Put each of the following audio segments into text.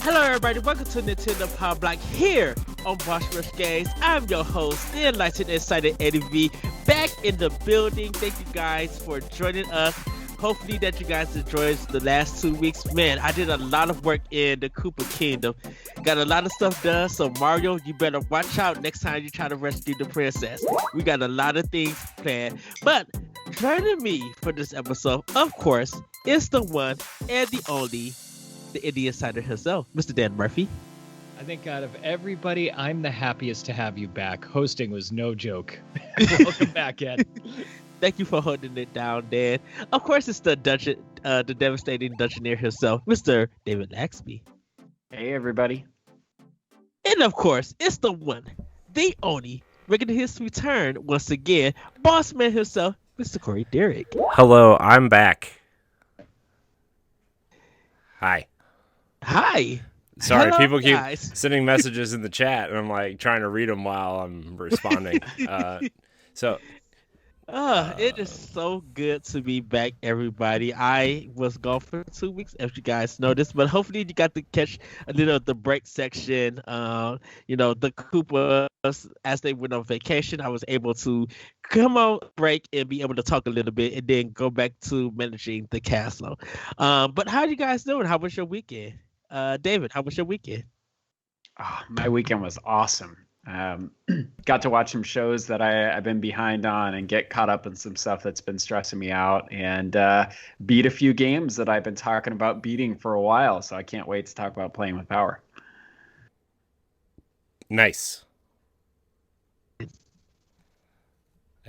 Hello, everybody. Welcome to Nintendo Pow Block here on Boss Rush Games. I'm your host, the enlightened, excited Eddie V, back in the building. Thank you guys for joining us. Hopefully that you guys enjoyed the last 2 weeks. Man, I did a lot of work in the Koopa Kingdom. Got a lot of stuff done. So Mario, you better watch out next time you try to rescue the princess. We got a lot of things planned. But joining me for this episode, of course, is the one and the only, the Indie Insider himself, Mr. Dan Murphy. I think out of everybody, I'm the happiest to have you back. Hosting was no joke. Welcome back, Ed. Thank you for holding it down, Dan. Of course, it's the devastating Dungeoneer himself, Mr. David Laxby. Hey, everybody. And of course, it's the one, the only, making his return once again, boss man himself, Mr. Corey Derrick. Hello, I'm back. Hi. Hi. Sorry, Hello, people keep guys. sending messages in the chat, and I'm like trying to read them while I'm responding. It is so good to be back, everybody. I was gone for 2 weeks, as you guys noticed, but hopefully you got to catch a little of the break section. The Koopas, as they went on vacation, I was able to come on break and be able to talk a little bit and then go back to managing the castle. But how are you guys doing? How was your weekend? David, how was your weekend? Oh, my weekend was awesome. Got to watch some shows that I've been behind on and get caught up in some stuff that's been stressing me out, and beat a few games that I've been talking about beating for a while. So I can't wait to talk about playing with power. Nice. I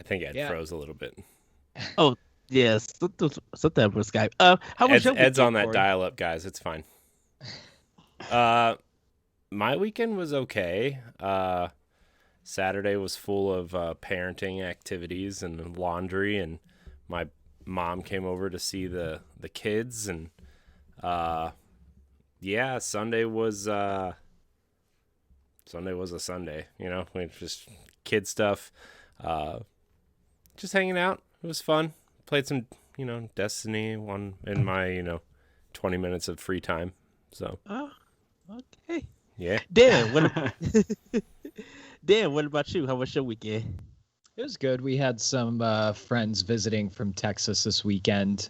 think Ed froze a little bit. Oh, yes. Something with Skype. How was your weekend, Ed's on that Corey? dial-up, guys. It's fine. My weekend was okay. Saturday was full of parenting activities and laundry, and my mom came over to see the kids, and Sunday was a Sunday. We just kid stuff, just hanging out. It was fun. Played some Destiny one in my 20 minutes of free time. So okay. Yeah. Dan, what about you? How was your weekend? It was good. We had some friends visiting from Texas this weekend.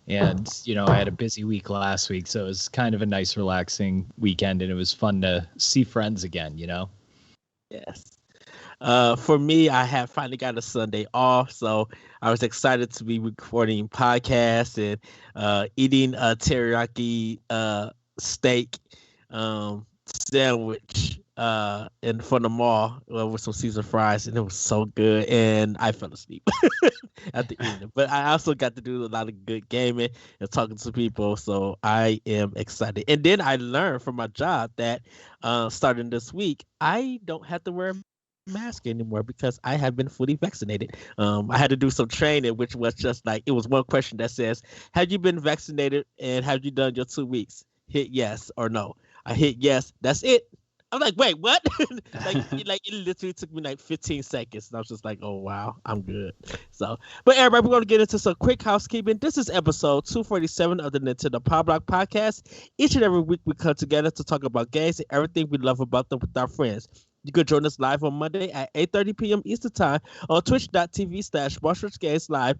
And, I had a busy week last week, so it was kind of a nice, relaxing weekend. And it was fun to see friends again, Yes. For me, I have finally got a Sunday off, so I was excited to be recording podcasts and eating a teriyaki steak sandwich in front of the mall with some Caesar fries, and it was so good, and I fell asleep at the end. But I also got to do a lot of good gaming and talking to people, so I am excited. And then I learned from my job that starting this week, I don't have to wear a mask anymore because I have been fully vaccinated. I had to do some training, which was just like, it was one question that says, have you been vaccinated and have you done your 2 weeks? Hit yes or no. I hit yes. That's it. I'm like, wait, what? it literally took me like 15 seconds. And I was just like, oh, wow, I'm good. So, but everybody, we're going to get into some quick housekeeping. This is episode 247 of the Nintendo Pow Block podcast. Each and every week we come together to talk about games and everything we love about them with our friends. You can join us live on Monday at 8:30 p.m. Eastern Time on twitch.tv/BossRushGames Live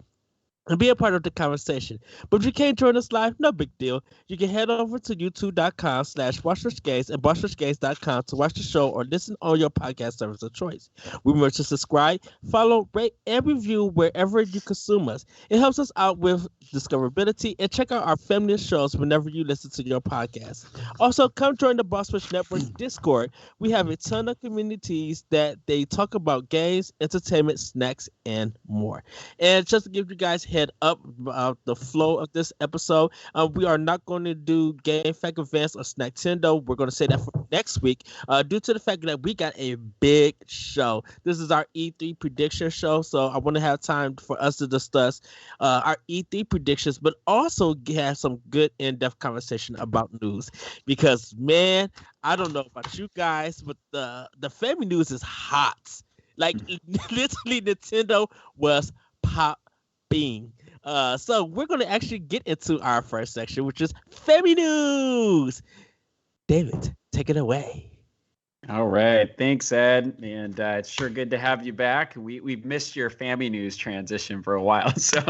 and be a part of the conversation. But if you can't join us live, no big deal. You can head over to youtube.com/BossRushGames and BossRushGames.com to watch the show or listen on your podcast service of choice. Remember to subscribe, follow, rate, and review wherever you consume us. It helps us out with discoverability, and check out our family of shows whenever you listen to your podcast. Also, come join the Boss Rush Network Discord. We have a ton of communities that they talk about games, entertainment, snacks, and more. And just to give you guys head up about the flow of this episode, we are not going to do Game Fact events or Snacktendo. We're going to say that for next week due to the fact that we got a big show. This is our E3 prediction show, so I want to have time for us to discuss our E3 predictions, but also have some good in-depth conversation about news, because man, I don't know about you guys, but the family news is hot. Like literally Nintendo was popping. So we're going to actually get into our first section, which is family news. David, take it away. All right. Thanks, Ed. And it's sure good to have you back. We've missed your family news transition for a while, so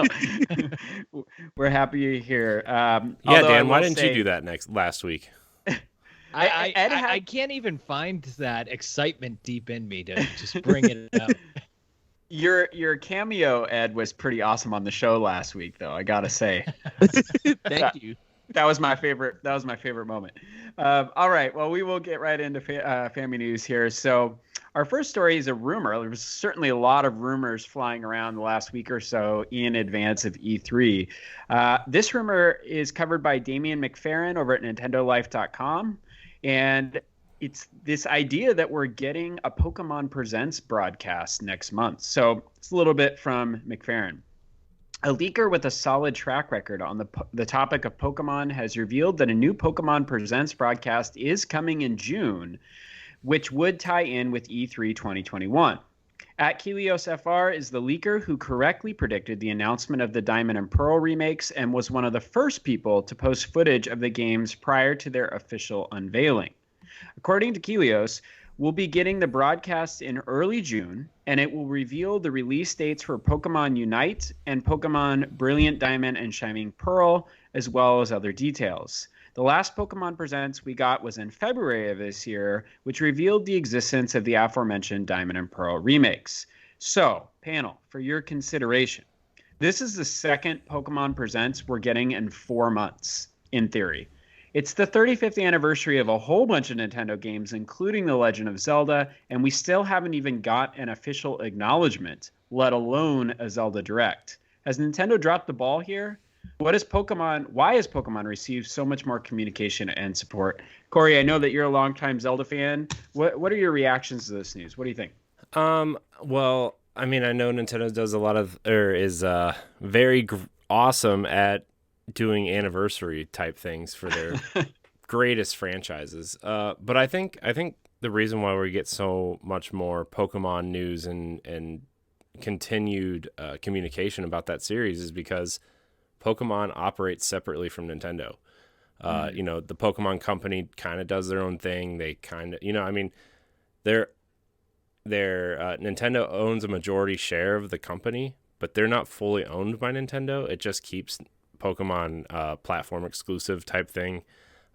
we're happy you're here. Dan, why didn't you do that last week? I can't even find that excitement deep in me to just bring it up. Your cameo, Ed, was pretty awesome on the show last week, though. I gotta say. Thank you. That was my favorite. That was my favorite moment. All right. Well, we will get right into family news here. So, our first story is a rumor. There was certainly a lot of rumors flying around the last week or so in advance of E3. This rumor is covered by Damian McFerrin over at NintendoLife.com, and it's this idea that we're getting a Pokemon Presents broadcast next month. So, it's a little bit from McFerrin. A leaker with a solid track record on the topic of Pokemon has revealed that a new Pokemon Presents broadcast is coming in June, which would tie in with E3 2021. At Kelios FR is the leaker who correctly predicted the announcement of the Diamond and Pearl remakes and was one of the first people to post footage of the games prior to their official unveiling. According to Kelios, we'll be getting the broadcast in early June, and it will reveal the release dates for Pokemon Unite and Pokemon Brilliant Diamond and Shining Pearl, as well as other details. The last Pokemon Presents we got was in February of this year, which revealed the existence of the aforementioned Diamond and Pearl remakes. So, panel, for your consideration, this is the second Pokemon Presents we're getting in 4 months, in theory. It's the 35th anniversary of a whole bunch of Nintendo games, including The Legend of Zelda, and we still haven't even got an official acknowledgement, let alone a Zelda Direct. Has Nintendo dropped the ball here? Why has Pokemon received so much more communication and support? Corey, I know that you're a longtime Zelda fan. What are your reactions to this news? What do you think? Well, I mean, I know Nintendo does a lot of, is very awesome at doing anniversary type things for their greatest franchises. But I think the reason why we get so much more Pokemon news and continued communication about that series is because Pokemon operates separately from Nintendo. You know, the Pokemon Company kind of does their own thing. They kind of, I mean, Nintendo owns a majority share of the company, but they're not fully owned by Nintendo. It just keeps Pokemon platform exclusive type thing.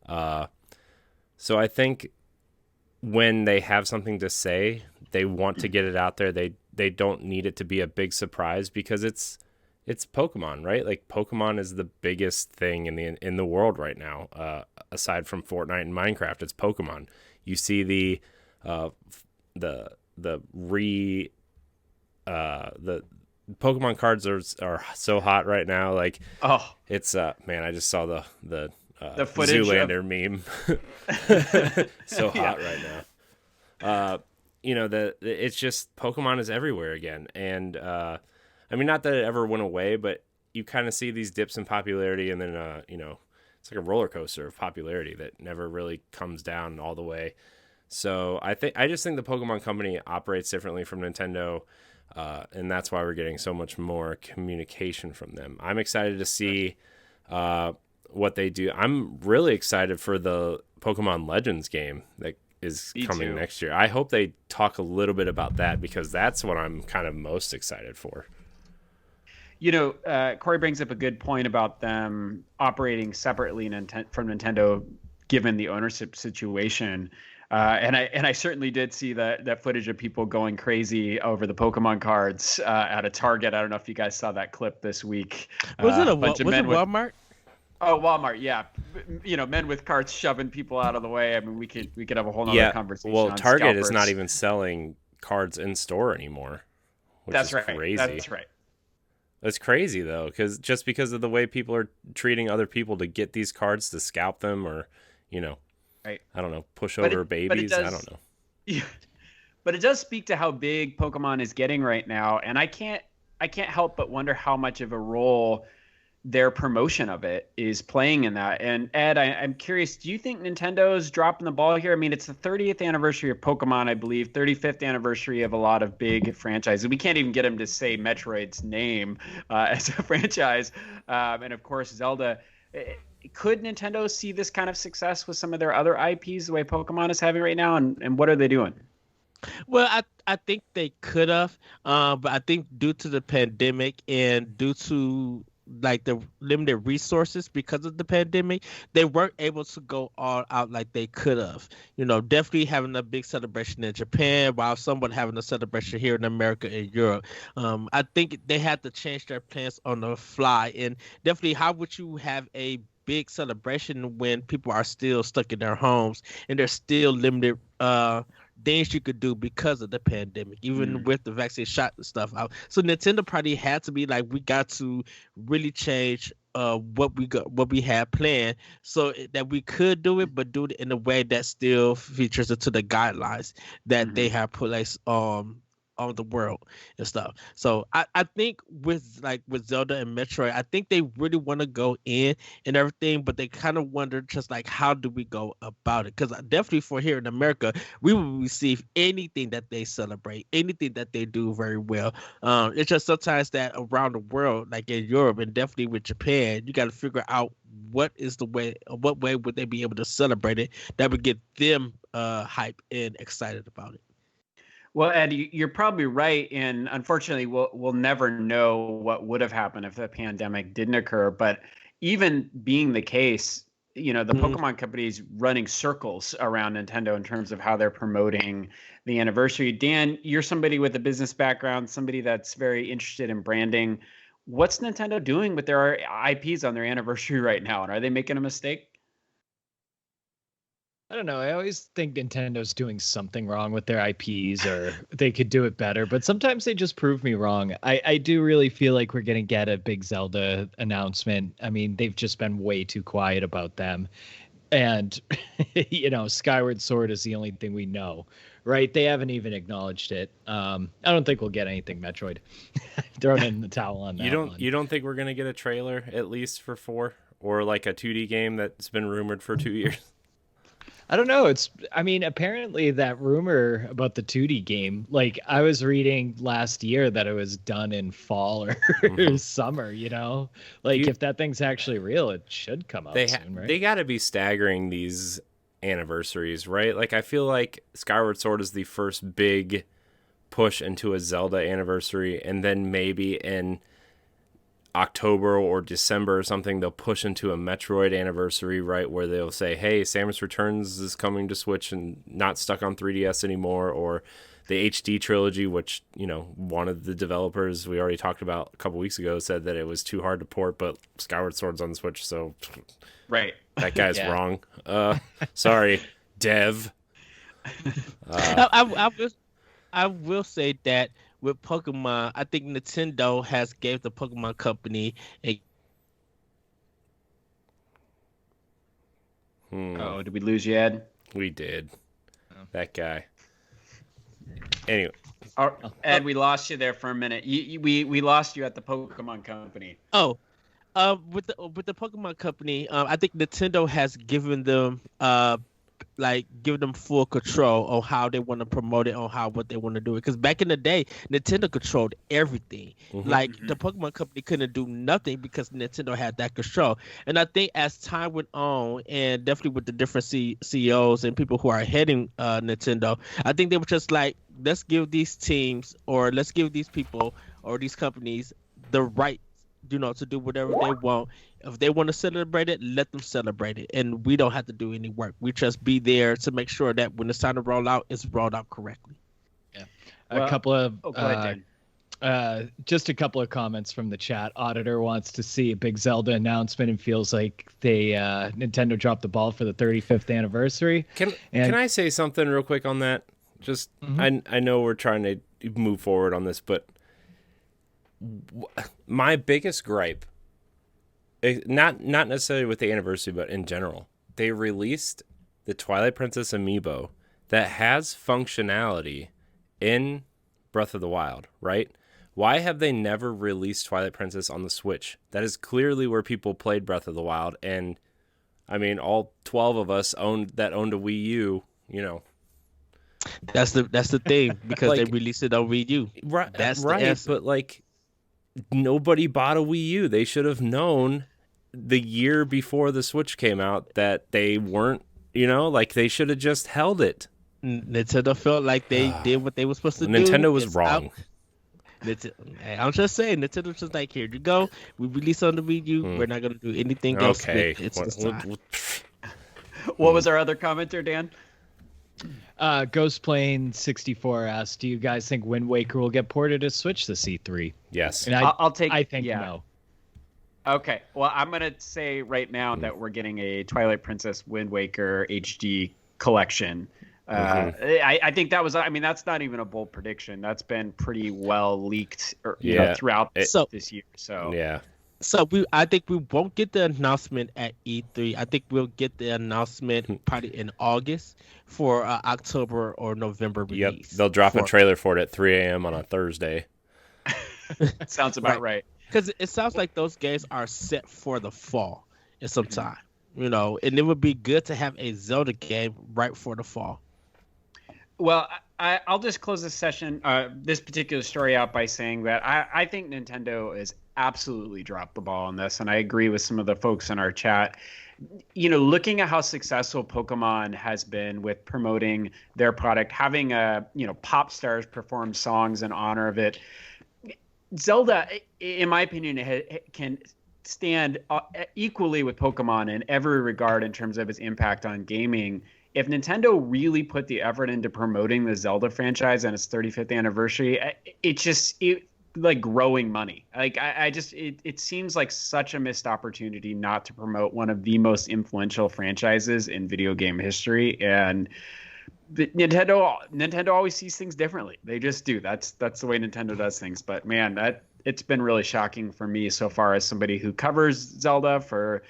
So I think when they have something to say, they want to get it out there. They don't need it to be a big surprise because it's Pokemon, right? Like Pokemon is the biggest thing in the world right now. Aside from Fortnite and Minecraft, it's Pokemon. You see the Pokemon cards are so hot right now. Like, it's man, I just saw the footage Zoolander meme. So hot right now. It's just Pokemon is everywhere again, and I mean, not that it ever went away, but you kind of see these dips in popularity, and then it's like a roller coaster of popularity that never really comes down all the way. So I just think the Pokemon Company operates differently from Nintendo. And that's why we're getting so much more communication from them. I'm excited to see what they do. I'm really excited for the Pokemon Legends game that is coming next year. I hope they talk a little bit about that because that's what I'm kind of most excited for. Corey brings up a good point about them operating separately from Nintendo, given the ownership situation. And I certainly did see that footage of people going crazy over the Pokemon cards at a Target. I don't know if you guys saw that clip this week. Was it Walmart? Walmart, yeah. Men with carts shoving people out of the way. I mean, we could have a whole nother conversation. Well, on Target scalpers. is not even selling cards in store anymore. That's right. Crazy. That's right. It's crazy though, because of the way people are treating other people to get these cards to scalp them or, right. I don't know, push over babies. I don't know. Yeah, but it does speak to how big Pokemon is getting right now, and I can't help but wonder how much of a role their promotion of it is playing in that. And Ed, I'm curious, do you think Nintendo's dropping the ball here? I mean, it's the 30th anniversary of Pokemon, I believe, 35th anniversary of a lot of big franchises. We can't even get them to say Metroid's name as a franchise, and of course Zelda. could Nintendo see this kind of success with some of their other IPs the way Pokemon is having right now? And what are they doing? Well, I think they could have, but I think due to the pandemic and due to like the limited resources because of the pandemic, they weren't able to go all out like they could have. Definitely having a big celebration in Japan, while somewhat having a celebration here in America and Europe. I think they had to change their plans on the fly, and definitely, how would you have a big celebration when people are still stuck in their homes and there's still limited things you could do because of the pandemic, even with the vaccine shot and stuff out. So Nintendo probably had to be like, we got to really change what we had planned so that we could do it, but do it in a way that still features into the guidelines that they have placed on the world and stuff. So I think with Zelda and Metroid, I think they really want to go in and everything, but they kind of wonder just like, how do we go about it? Because definitely for here in America, we will receive anything that they celebrate, anything that they do very well. It's just sometimes that around the world, like in Europe and definitely with Japan, you got to figure out what way would they be able to celebrate it that would get them hype and excited about it. Well, Ed, you're probably right, and unfortunately, we'll never know what would have happened if the pandemic didn't occur. But even being the case, the Pokemon company's running circles around Nintendo in terms of how they're promoting the anniversary. Dan, you're somebody with a business background, somebody that's very interested in branding. What's Nintendo doing with their IPs on their anniversary right now, and are they making a mistake? I don't know. I always think Nintendo's doing something wrong with their IPs, or they could do it better, but sometimes they just prove me wrong. I do really feel like we're going to get a big Zelda announcement. I mean, they've just been way too quiet about them. And, Skyward Sword is the only thing we know, right? They haven't even acknowledged it. I don't think we'll get anything Metroid. Throwing in the towel on that. You don't think we're going to get a trailer at least for 4, or like a 2D game that's been rumored for 2 years? I don't know. Apparently that rumor about the 2D game, like I was reading last year that it was done in fall or summer, if that thing's actually real, it should come out soon, right? They got to be staggering these anniversaries, right? Like I feel like Skyward Sword is the first big push into a Zelda anniversary, and then maybe in October or December or something, they'll push into a Metroid anniversary, right, where they'll say, hey, Samus Returns is coming to Switch and not stuck on 3DS anymore, or the HD trilogy, which, one of the developers we already talked about a couple weeks ago said that it was too hard to port, but Skyward Sword's on the Switch, so right, that guy's wrong. Sorry, Dev. I will say that with Pokemon, I think Nintendo has gave the Pokemon company a... Oh, did we lose you, Ed? We did. That guy. Anyway. Ed, we lost you there for a minute. We lost you at the Pokemon company. Oh, with the Pokemon company, I think Nintendo has given them give them full control on how they want to promote it, on what they want to do it. Because back in the day, Nintendo controlled everything. The Pokemon company couldn't do nothing because Nintendo had that control. And I think as time went on, and definitely with the different CEOs and people who are heading Nintendo, I think they were just like, let's give these teams, or let's give these people or these companies the right, to do whatever they want. If they want to celebrate it, let them celebrate it. And we don't have to do any work. We just be there to make sure that when it's time to roll out, it's rolled out correctly. Yeah. A couple of comments from the chat. Auditor wants to see a big Zelda announcement and feels like Nintendo dropped the ball for the 35th anniversary. Can I say something real quick on that? Just I know we're trying to move forward on this, but my biggest gripe, not necessarily with the anniversary, but in general, they released the Twilight Princess amiibo that has functionality in Breath of the Wild, right? Why have they never released Twilight Princess on the Switch? That is clearly where people played Breath of the Wild, and I mean, all 12 of us owned a Wii U, That's the thing, because they released it on Wii U. Right, but nobody bought a Wii U. They should have known the year before the Switch came out that they weren't, like they should have just held it. Nintendo felt like they did what they were supposed to do. Nintendo was wrong. I'm just saying, Nintendo's just like, here you go. We release on the Wii U. We're not going to do anything else. Okay. What was our other commenter, Dan? Ghostplane 64 asked, do you guys think Wind Waker will get ported to Switch this E3? Yes. And I'll take. I think no. Okay. Well, I'm gonna say right now that we're getting a Twilight Princess Wind Waker HD collection. I think that was. I mean, that's not even a bold prediction. That's been pretty well leaked, throughout this year. So yeah. So I think we won't get the announcement at E3. I think we'll get the announcement probably in August for October or November release. Yep, they'll drop a trailer for it at 3 a.m. on a Thursday. Sounds about right. Because it sounds like those games are set for the fall in some time, and it would be good to have a Zelda game right for the fall. Well, I'll just close this session, this particular story out by saying that I think Nintendo has absolutely dropped the ball on this, and I agree with some of the folks in our chat. Looking at how successful Pokemon has been with promoting their product, having pop stars perform songs in honor of it, Zelda, in my opinion, can stand equally with Pokemon in every regard in terms of its impact on gaming. If Nintendo really put the effort into promoting the Zelda franchise and its 35th anniversary, it's like growing money. Like it seems like such a missed opportunity not to promote one of the most influential franchises in video game history. And Nintendo always sees things differently. They just do. That's the way Nintendo does things. But man, it's been really shocking for me so far as somebody who covers Zelda for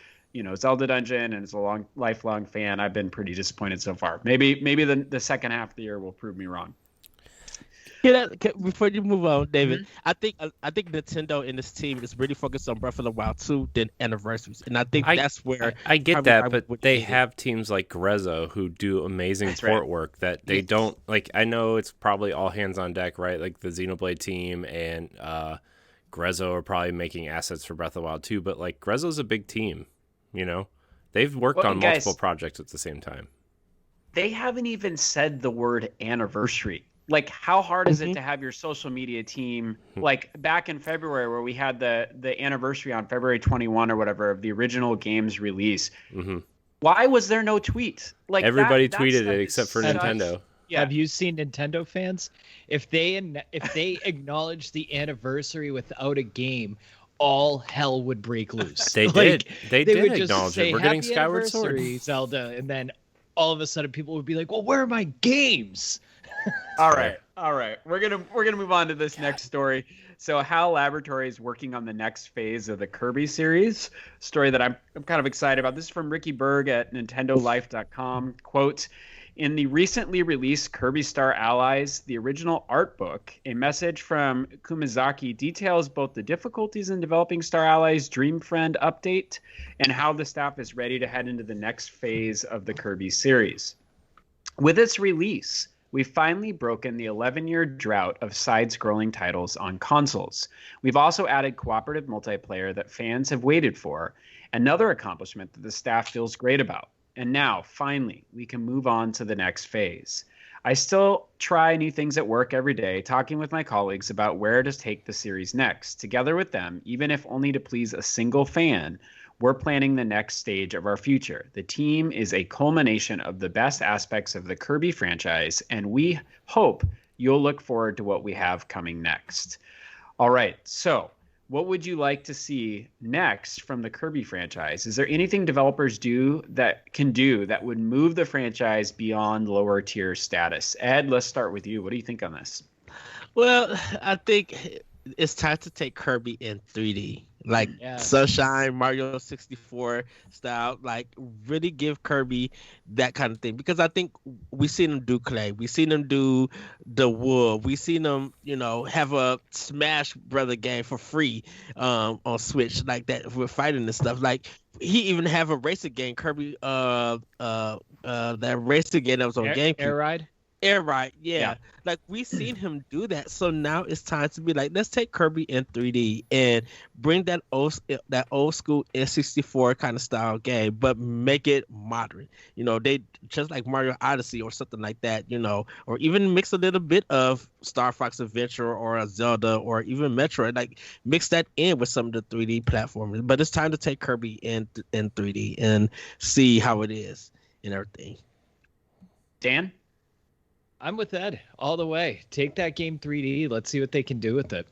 Zelda Dungeon and is a lifelong fan. I've been pretty disappointed so far. Maybe the second half of the year will prove me wrong. Before you move on, David, I think Nintendo and this team is really focused on Breath of the Wild 2 than anniversaries, and I think that's where I get that, but they have teams like Grezzo who do amazing port work that they don't like. I know it's probably all hands on deck, right? Like the Xenoblade team and Grezzo are probably making assets for Breath of the Wild 2, but like Grezzo's a big team. They've worked on multiple projects at the same time. They haven't even said the word anniversary. Like, how hard is it to have your social media team, like back in February where we had the anniversary on February 21 or whatever of the original game's release? Why was there no tweet? Like everybody tweeted it except for Nintendo. Yeah. Have you seen Nintendo fans? If they acknowledge the anniversary without a game, all hell would break loose. They did. They did acknowledge it. We're getting Skyward Sword, Zelda, and then all of a sudden people would be like, "Well, where are my games?" All right. We're gonna move on to this next story. So HAL Laboratory is working on the next phase of the Kirby series. Story that I'm kind of excited about. This is from Ricky Berg at NintendoLife.com. Quote: in the recently released Kirby Star Allies, the original art book, a message from Kumizaki details both the difficulties in developing Star Allies Dream Friend update and how the staff is ready to head into the next phase of the Kirby series. With its release, we've finally broken the 11-year drought of side-scrolling titles on consoles. We've also added cooperative multiplayer that fans have waited for, another accomplishment that the staff feels great about. And now, finally, we can move on to the next phase. I still try new things at work every day, talking with my colleagues about where to take the series next. Together with them, even if only to please a single fan, we're planning the next stage of our future. The team is a culmination of the best aspects of the Kirby franchise, and we hope you'll look forward to what we have coming next. All right, so what would you like to see next from the Kirby franchise? Is there anything developers can do that would move the franchise beyond lower tier status? Ed, let's start with you. What do you think on this? Well, I think it's time to take Kirby in 3D. Like Sunshine, Mario 64 style, like really give Kirby that kind of thing. Because I think we've seen them do Clay. We've seen them do the Wood. We've seen them, have a Smash Brother game for free on Switch like that with fighting and stuff. Like he even have a racing game, Kirby, that racing game that was on GameCube. Air Ride? Yeah, right. Yeah. Yeah. Like we seen him do that. So now it's time to be like, let's take Kirby in 3D and bring that old school N64 kind of style game, but make it modern. They just like Mario Odyssey or something like that, or even mix a little bit of Star Fox Adventure or a Zelda or even Metroid, like mix that in with some of the 3D platformers. But it's time to take Kirby in 3D and see how it is and everything. Dan? I'm with Ed all the way. Take that game 3D. Let's see what they can do with it.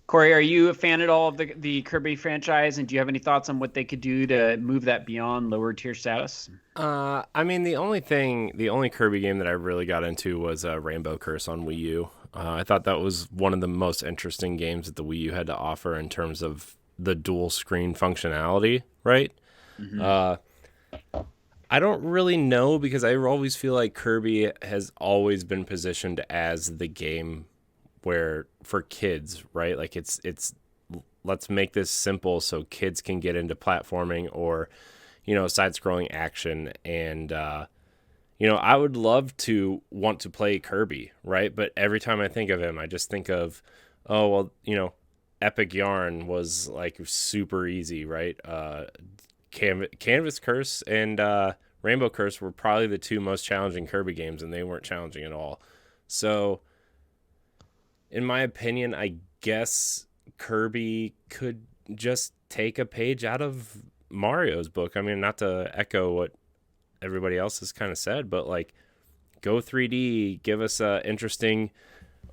Corey, are you a fan at all of the Kirby franchise, and do you have any thoughts on what they could do to move that beyond lower tier status? I mean, the only Kirby game that I really got into was Rainbow Curse on Wii U. I thought that was one of the most interesting games that the Wii U had to offer in terms of the dual screen functionality, right? Mm-hmm. I don't really know, because I always feel like Kirby has always been positioned as the game where for kids, right? Like it's let's make this simple so kids can get into platforming or, side-scrolling action. And, I would love to want to play Kirby, right? But every time I think of him, I just think of, Epic Yarn was like super easy, right? Canvas Curse and Rainbow Curse were probably the two most challenging Kirby games, and they weren't challenging at all. So, in my opinion, I guess Kirby could just take a page out of Mario's book. I mean, not to echo what everybody else has kind of said, but like, go 3D, give us a interesting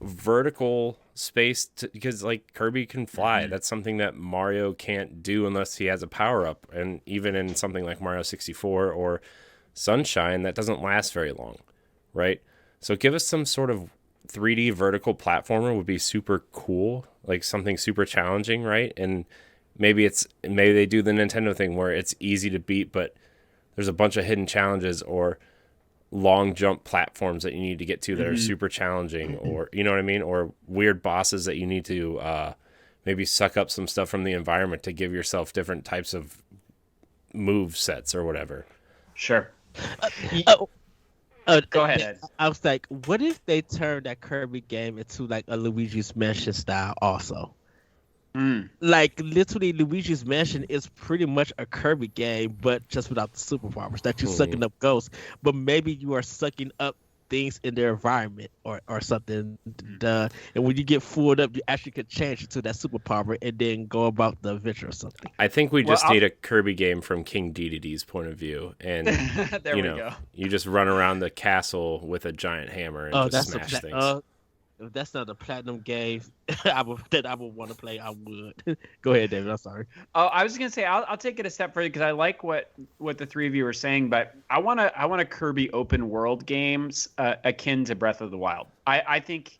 vertical space because like Kirby can fly. Mm-hmm. That's something that Mario can't do unless he has a power up, and even in something like Mario 64 or Sunshine, that doesn't last very long, right? So give us some sort of 3D vertical platformer would be super cool, like something super challenging, right? And maybe they do the Nintendo thing where it's easy to beat, but there's a bunch of hidden challenges or long jump platforms that you need to get to that are super challenging, or you know what I mean, or weird bosses that you need to maybe suck up some stuff from the environment to give yourself different types of move sets or whatever. Sure. Go ahead, Ed. I was like, what if they turned that Kirby game into like a Luigi's Mansion style also? Like literally Luigi's Mansion is pretty much a Kirby game, but just without the superpowers that you're sucking up ghosts, but maybe you are sucking up things in their environment or something. And when you get fooled up, you actually could change it to that superpower and then go about the adventure or something. I think we just need a Kirby game from King Dedede's point of view, and there we go. You just run around the castle with a giant hammer and just smash things. If that's not a platinum game I would want to play, I would. Go ahead, David. I'm sorry. Oh, I was gonna say I'll take it a step further because I like what the three of you are saying, but I want a Kirby open world games akin to Breath of the Wild. I think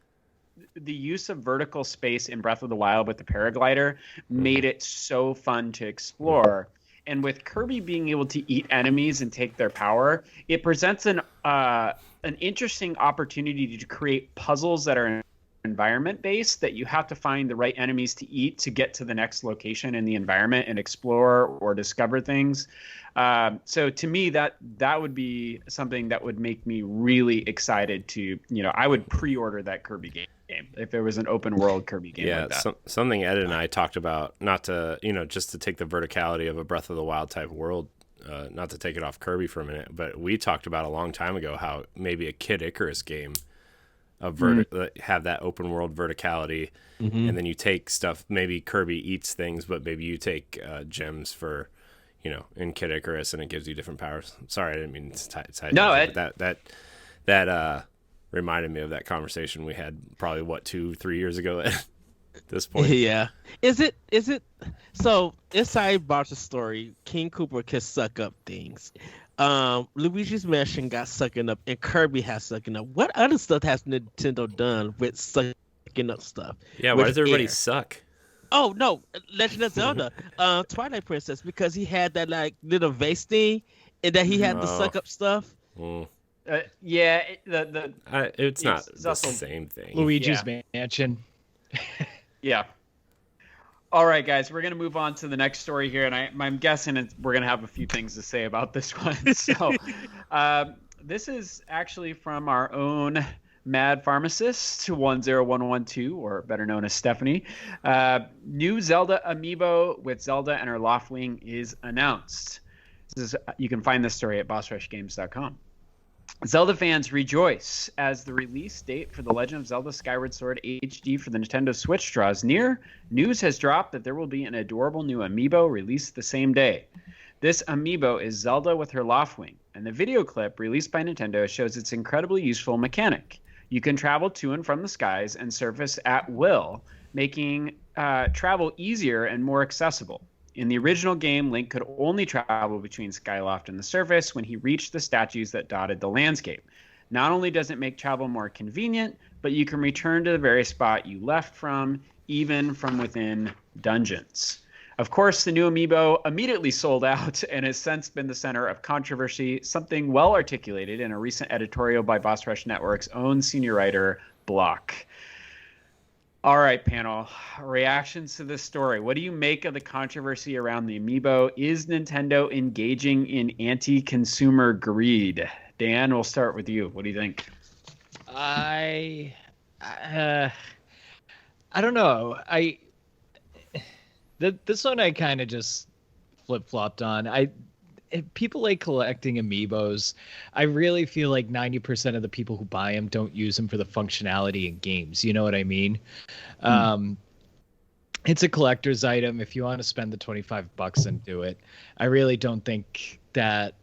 the use of vertical space in Breath of the Wild with the paraglider made it so fun to explore. And with Kirby being able to eat enemies and take their power, it presents an interesting opportunity to create puzzles that are environment based, that you have to find the right enemies to eat to get to the next location in the environment and explore or discover things. So to me, that would be something that would make me really excited to, I would pre-order that Kirby game if there was an open world Kirby game like that. Something Ed and I talked about, not to, just to take the verticality of a Breath of the Wild type world, not to take it off Kirby for a minute, but we talked about a long time ago how maybe a Kid Icarus game have that open world verticality, and then you take stuff, maybe Kirby eats things, but maybe you take gems for, in Kid Icarus, and it gives you different powers. Sorry, I didn't mean to tie that reminded me of that conversation we had probably 2-3 years ago at this point. Yeah. Is it so inside Bowser's story, King Koopa can suck up things. Luigi's Mansion got sucking up and Kirby has sucking up. What other stuff has Nintendo done with sucking up stuff? Yeah, why does everybody suck? Oh no, Legend of Zelda, Twilight Princess, because he had that like little vase thing and that he had to suck up stuff. Yeah, it's not the same thing. Luigi's Mansion. Yeah. All right, guys, we're going to move on to the next story here, and I'm guessing we're going to have a few things to say about this one. So this is actually from our own Mad Pharmacist 10112, or better known as Stephanie. New Zelda amiibo with Zelda and her Loftwing is announced. You can find this story at bossrushgames.com. Zelda fans rejoice as the release date for The Legend of Zelda Skyward Sword HD for the Nintendo Switch draws near. News has dropped that there will be an adorable new amiibo released the same day. This amiibo is Zelda with her Loftwing, and the video clip released by Nintendo shows its incredibly useful mechanic. You can travel to and from the skies and surface at will, making travel easier and more accessible. In the original game, Link could only travel between Skyloft and the surface when he reached the statues that dotted the landscape. Not only does it make travel more convenient, but you can return to the very spot you left from, even from within dungeons. Of course, the new amiibo immediately sold out and has since been the center of controversy, something well articulated in a recent editorial by Boss Rush Network's own senior writer, Block. All right, panel, reactions to this story. What do you make of the controversy around the amiibo? Is Nintendo engaging in anti-consumer greed? Dan, we'll start with you. What do you think? I don't know. This one I kind of just flip-flopped on. People like collecting amiibos. I really feel like 90% of the people who buy them don't use them for the functionality in games. You know what I mean? It's a collector's item. If you want to spend the $25 and do it, I really don't think that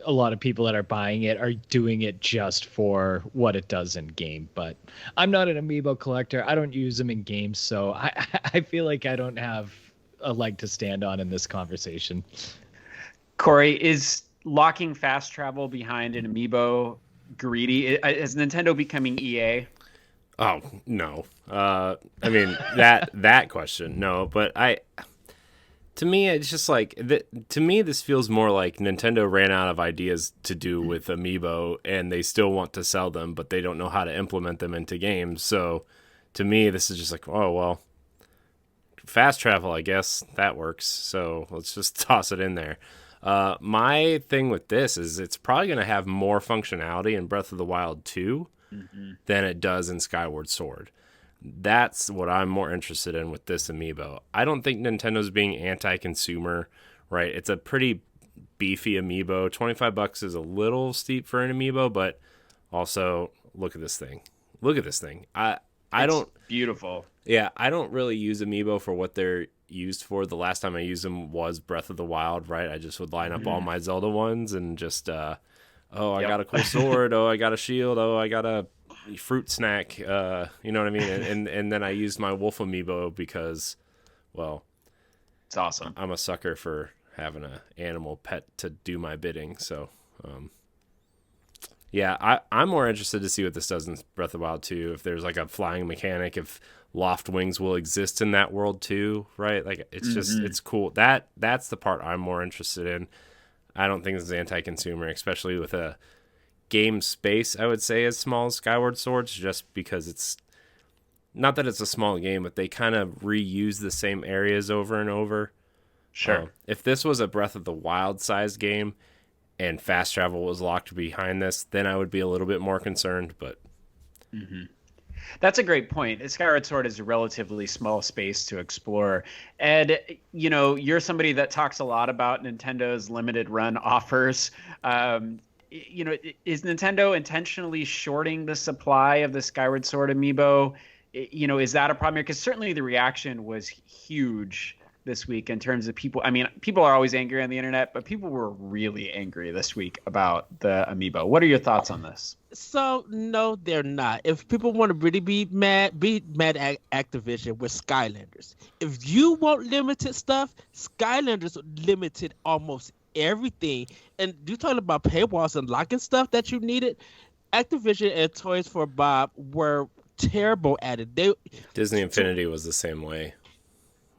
a lot of people that are buying it are doing it just for what it does in game. But I'm not an amiibo collector. I don't use them in games, so I feel like I don't have a leg to stand on in this conversation. Corey, is locking fast travel behind an amiibo greedy? Is Nintendo becoming EA? Oh, no. I mean, that question, no. But to me, it's just like, to me, this feels more like Nintendo ran out of ideas to do with amiibo, and they still want to sell them, but they don't know how to implement them into games. So to me, this is just like, oh, well, fast travel, I guess that works. So let's just toss it in there. My thing with this is it's probably going to have more functionality in Breath of the Wild 2 than it does in Skyward Sword. That's what I'm more interested in with this amiibo. I don't think Nintendo's being anti-consumer, right? It's a pretty beefy amiibo. $25 is a little steep for an amiibo, but also look at this thing. Look at this thing. It's beautiful. Yeah, I don't really use amiibo for what they're used for. The last time I used them was Breath of the Wild, right? I just would line up all my Zelda ones and just I got a cool sword, I got a shield, I got a fruit snack, you know what I mean? And then I used my wolf amiibo because, well, it's awesome. I'm a sucker for having an animal pet to do my bidding. So yeah, I'm more interested to see what this does in Breath of the Wild 2, if there's like a flying mechanic, if loft wings will exist in that world too, right? Like it's just it's cool. That's the part I'm more interested in. I don't think this is anti-consumer, especially with a game space I would say as small as Skyward Swords, just because it's not that it's a small game, but they kind of reuse the same areas over and over. Sure. If this was a Breath of the Wild size game and fast travel was locked behind this, then I would be a little bit more concerned, but That's a great point. Skyward Sword is a relatively small space to explore. Ed, you know, you're somebody that talks a lot about Nintendo's limited run offers. You know, is Nintendo intentionally shorting the supply of the Skyward Sword amiibo? You know, is that a problem here? Because certainly the reaction was huge this week in terms of people. I mean, people are always angry on the internet, but people were really angry this week about the amiibo. What are your thoughts on this? So no, they're not. If people want to really be mad at Activision with Skylanders. If you want limited stuff, Skylanders limited almost everything. And you're talking about paywalls and locking stuff that you needed. Activision and Toys for Bob were terrible at it. Disney Infinity was the same way.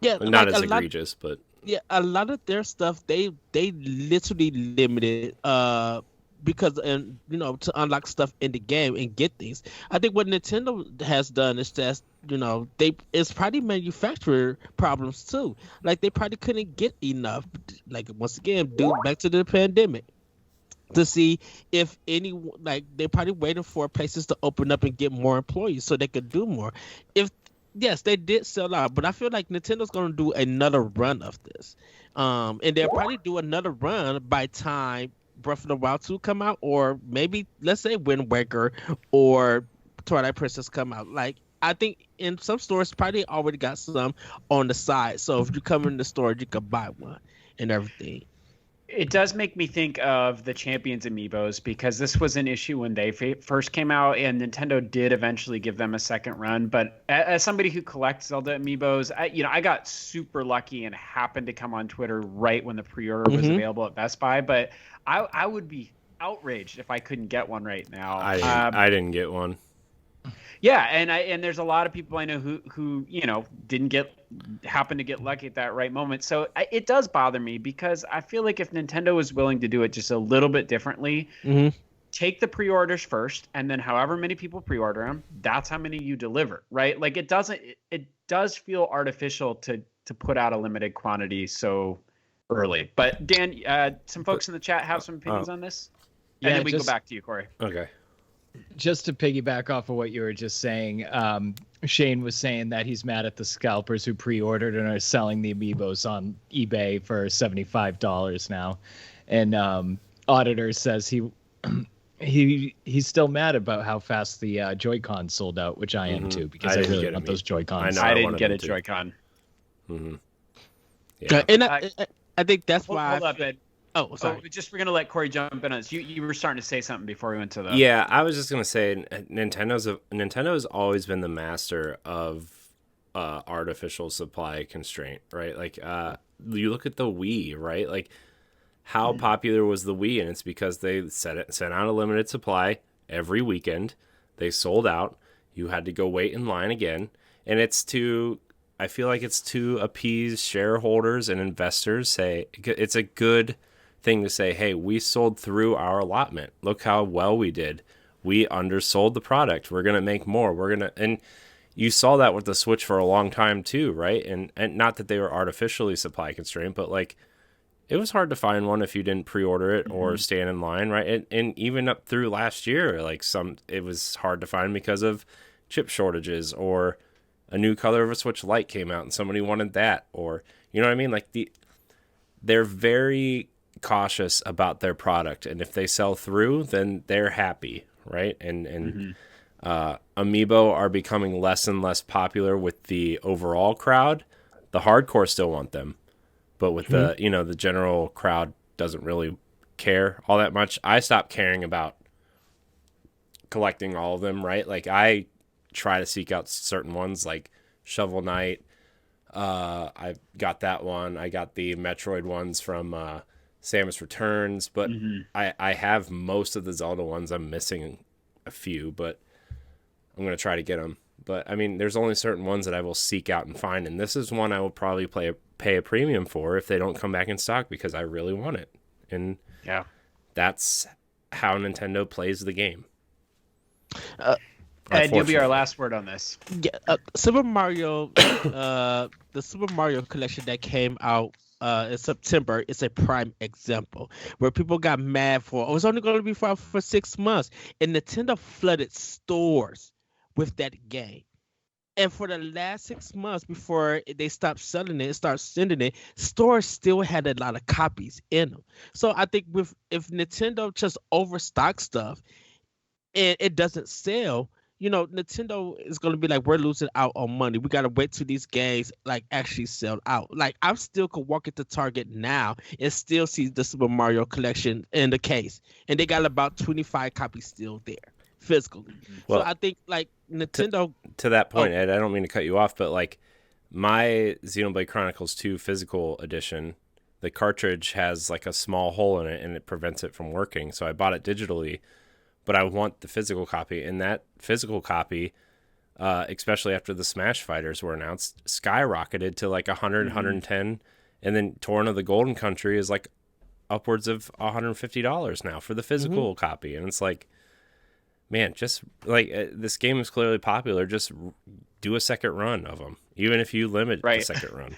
Yeah, not as egregious, but yeah, a lot of their stuff they literally limited because and you know to unlock stuff in the game and get things. I think what Nintendo has done is that it's probably manufacturer problems too. Like they probably couldn't get enough. Like once again, due back to the pandemic. to see if any, like, they're probably waiting for places to open up and get more employees so they could do more. If yes, they did sell out, but I feel like Nintendo's going to do another run of this, and they'll probably do another run by time Breath of the Wild 2 come out, or maybe let's say Wind Waker or Twilight Princess come out. Like, I think in some stores probably already got some on the side, so if you come in the store, you can buy one and everything. It does make me think of the Champions amiibos, because this was an issue when they first came out, and Nintendo did eventually give them a second run. But as somebody who collects Zelda amiibos, I got super lucky and happened to come on Twitter right when the pre-order was available at Best Buy. But I would be outraged if I couldn't get one right now. I didn't get one. Yeah, and there's a lot of people I know who didn't happen to get lucky at that right moment. So it does bother me, because I feel like if Nintendo was willing to do it just a little bit differently, take the pre-orders first, and then however many people pre-order them, that's how many you deliver, right? Like, it does feel artificial to put out a limited quantity so early. But Dan, some folks in the chat have some opinions on this, and then we go back to you, Corey. Okay. Just to piggyback off of what you were just saying, Shane was saying that he's mad at the scalpers who pre-ordered and are selling the amiibos on eBay for $75 now. And Auditor says he's still mad about how fast the Joy-Con sold out, which I am too, because I really want those Joy-Cons. I didn't get a Joy-Con. Yeah. And I think that's why. Hold up, Ed. Oh, sorry. We're gonna let Corey jump in on this. You were starting to say something before we went to the. Yeah, I was just gonna say Nintendo's always been the master of artificial supply constraint, right? Like, you look at the Wii, right? Like, how popular was the Wii? And it's because they sent out a limited supply every weekend. They sold out. You had to go wait in line again, and I feel like it's to appease shareholders and investors. It's a good thing to say, hey, we sold through our allotment. Look how well we did. We undersold the product. We're going to make more. And you saw that with the Switch for a long time too, right? And not that they were artificially supply constrained, but like, it was hard to find one if you didn't pre-order it or stand in line, right? And even up through last year, like, it was hard to find because of chip shortages, or a new color of a Switch Lite came out and somebody wanted that, or, you know what I mean? Like, they're very cautious about their product, and if they sell through, then they're happy, right? And amiibo are becoming less and less popular with the overall crowd. The hardcore still want them, but with the general crowd doesn't really care all that much. I stopped caring about collecting all of them, right? Like, I try to seek out certain ones, like Shovel Knight. I got that one. I got the Metroid ones from Samus Returns, but I have most of the Zelda ones. I'm missing a few, but I'm going to try to get them. But I mean, there's only certain ones that I will seek out and find, and this is one I will probably pay a premium for if they don't come back in stock, because I really want it. And yeah, that's how Nintendo plays the game. Ed, you'll be our last word on this. Yeah, Super Mario, the Super Mario collection that came out in September is a prime example where people got mad for, it was only going to be for 6 months, and Nintendo flooded stores with that game. And for the last 6 months before they stopped selling it, start sending it, stores still had a lot of copies in them. So I think if Nintendo just overstocks stuff and it doesn't sell, Nintendo is going to be like, we're losing out on money. We got to wait till these games like actually sell out. Like, I still could walk into Target now and still see the Super Mario collection in the case. And they got about 25 copies still there physically. Well, so I think like Nintendo. To that point, Ed, I don't mean to cut you off, but like my Xenoblade Chronicles 2 physical edition, the cartridge has like a small hole in it and it prevents it from working. So I bought it digitally, but I want the physical copy. And that physical copy, especially after the Smash Fighters were announced, skyrocketed to like 100, 110. And then Torn of the Golden Country is like upwards of $150 now for the physical copy. And it's like, man, just like this game is clearly popular. Just do a second run of them, even if you limit the second run.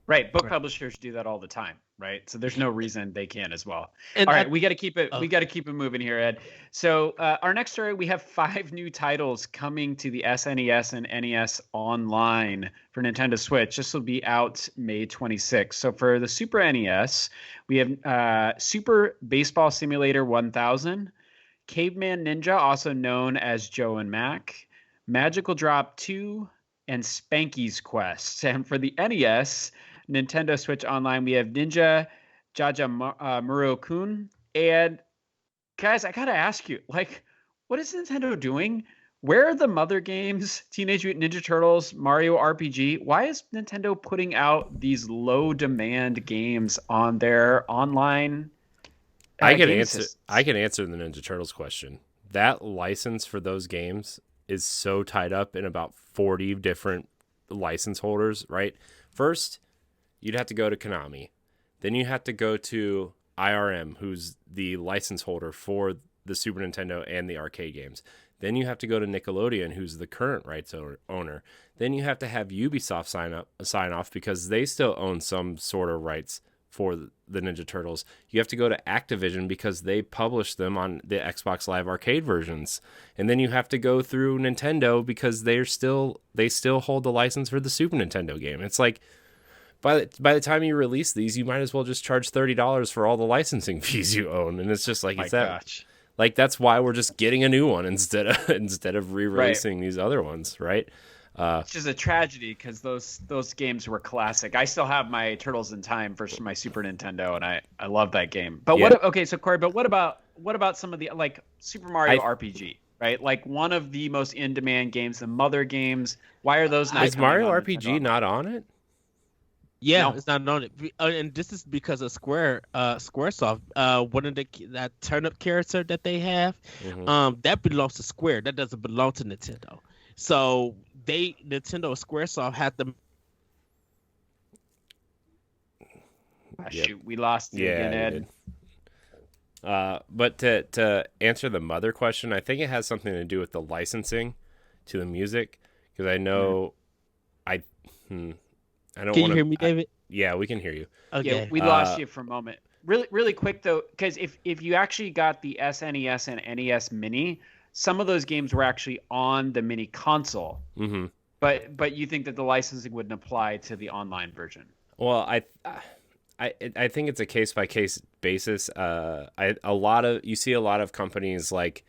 Right. Book Right. publishers do that all the time, right? So there's no reason they can as well. And All right, I- we got to keep it. We got to keep it moving here, Ed. So our next story, we have 5 new titles coming to the SNES and NES online for Nintendo Switch. This will be out May 26th. So for the Super NES, we have Super Baseball Simulator 1000, Caveman Ninja, also known as Joe and Mac, Magical Drop 2, and Spanky's Quest. And for the NES, Nintendo Switch Online, we have Ninja Jaja Muro-kun. And guys, I gotta ask you, like, what is Nintendo doing? Where are the mother games? Teenage Mutant Ninja Turtles, Mario RPG. Why is Nintendo putting out these low demand games on their online? I can game answer. systems? I can answer the Ninja Turtles question. That license for those games is so tied up in about 40 different license holders. Right. First, you'd have to go to Konami. Then you have to go to IRM, who's the license holder for the Super Nintendo and the arcade games. Then you have to go to Nickelodeon, who's the current rights owner. Then you have to have Ubisoft sign off because they still own some sort of rights for the Ninja Turtles. You have to go to Activision because they publish them on the Xbox Live Arcade versions. And then you have to go through Nintendo because they still hold the license for the Super Nintendo game. It's like by the time you release these, you might as well just charge $30 for all the licensing fees you own. And it's just like, My gosh. Like, that's why we're just getting a new one instead of re-releasing these other ones, right? Which is a tragedy because those games were classic. I still have my Turtles in Time for my Super Nintendo, and I love that game. But Yeah. So Corey, but what about some of the, like, Super Mario RPG, right? Like one of the most in-demand games, the mother games. Why are those not? Is coming Mario on RPG Nintendo? not on it? Yeah, No. it's not on it, and this is because of SquareSoft. One of that turnip character that they have, Mhm. that belongs to Square. That doesn't belong to Nintendo. So Nintendo and SquareSoft had to. Yep. Shoot, we lost you again, you Ed. did. But to answer the mother question, I think it has something to do with the licensing to the music, because I know I don't Can you wanna, hear me, David? Yeah, we can hear you. Okay. Yeah, we lost you for a moment. Really quick though, because if you actually got the SNES and NES Mini, some of those games were actually on the mini console. Mm-hmm. But you think that the licensing wouldn't apply to the online version? Well, I think it's a case by case basis. You see a lot of companies like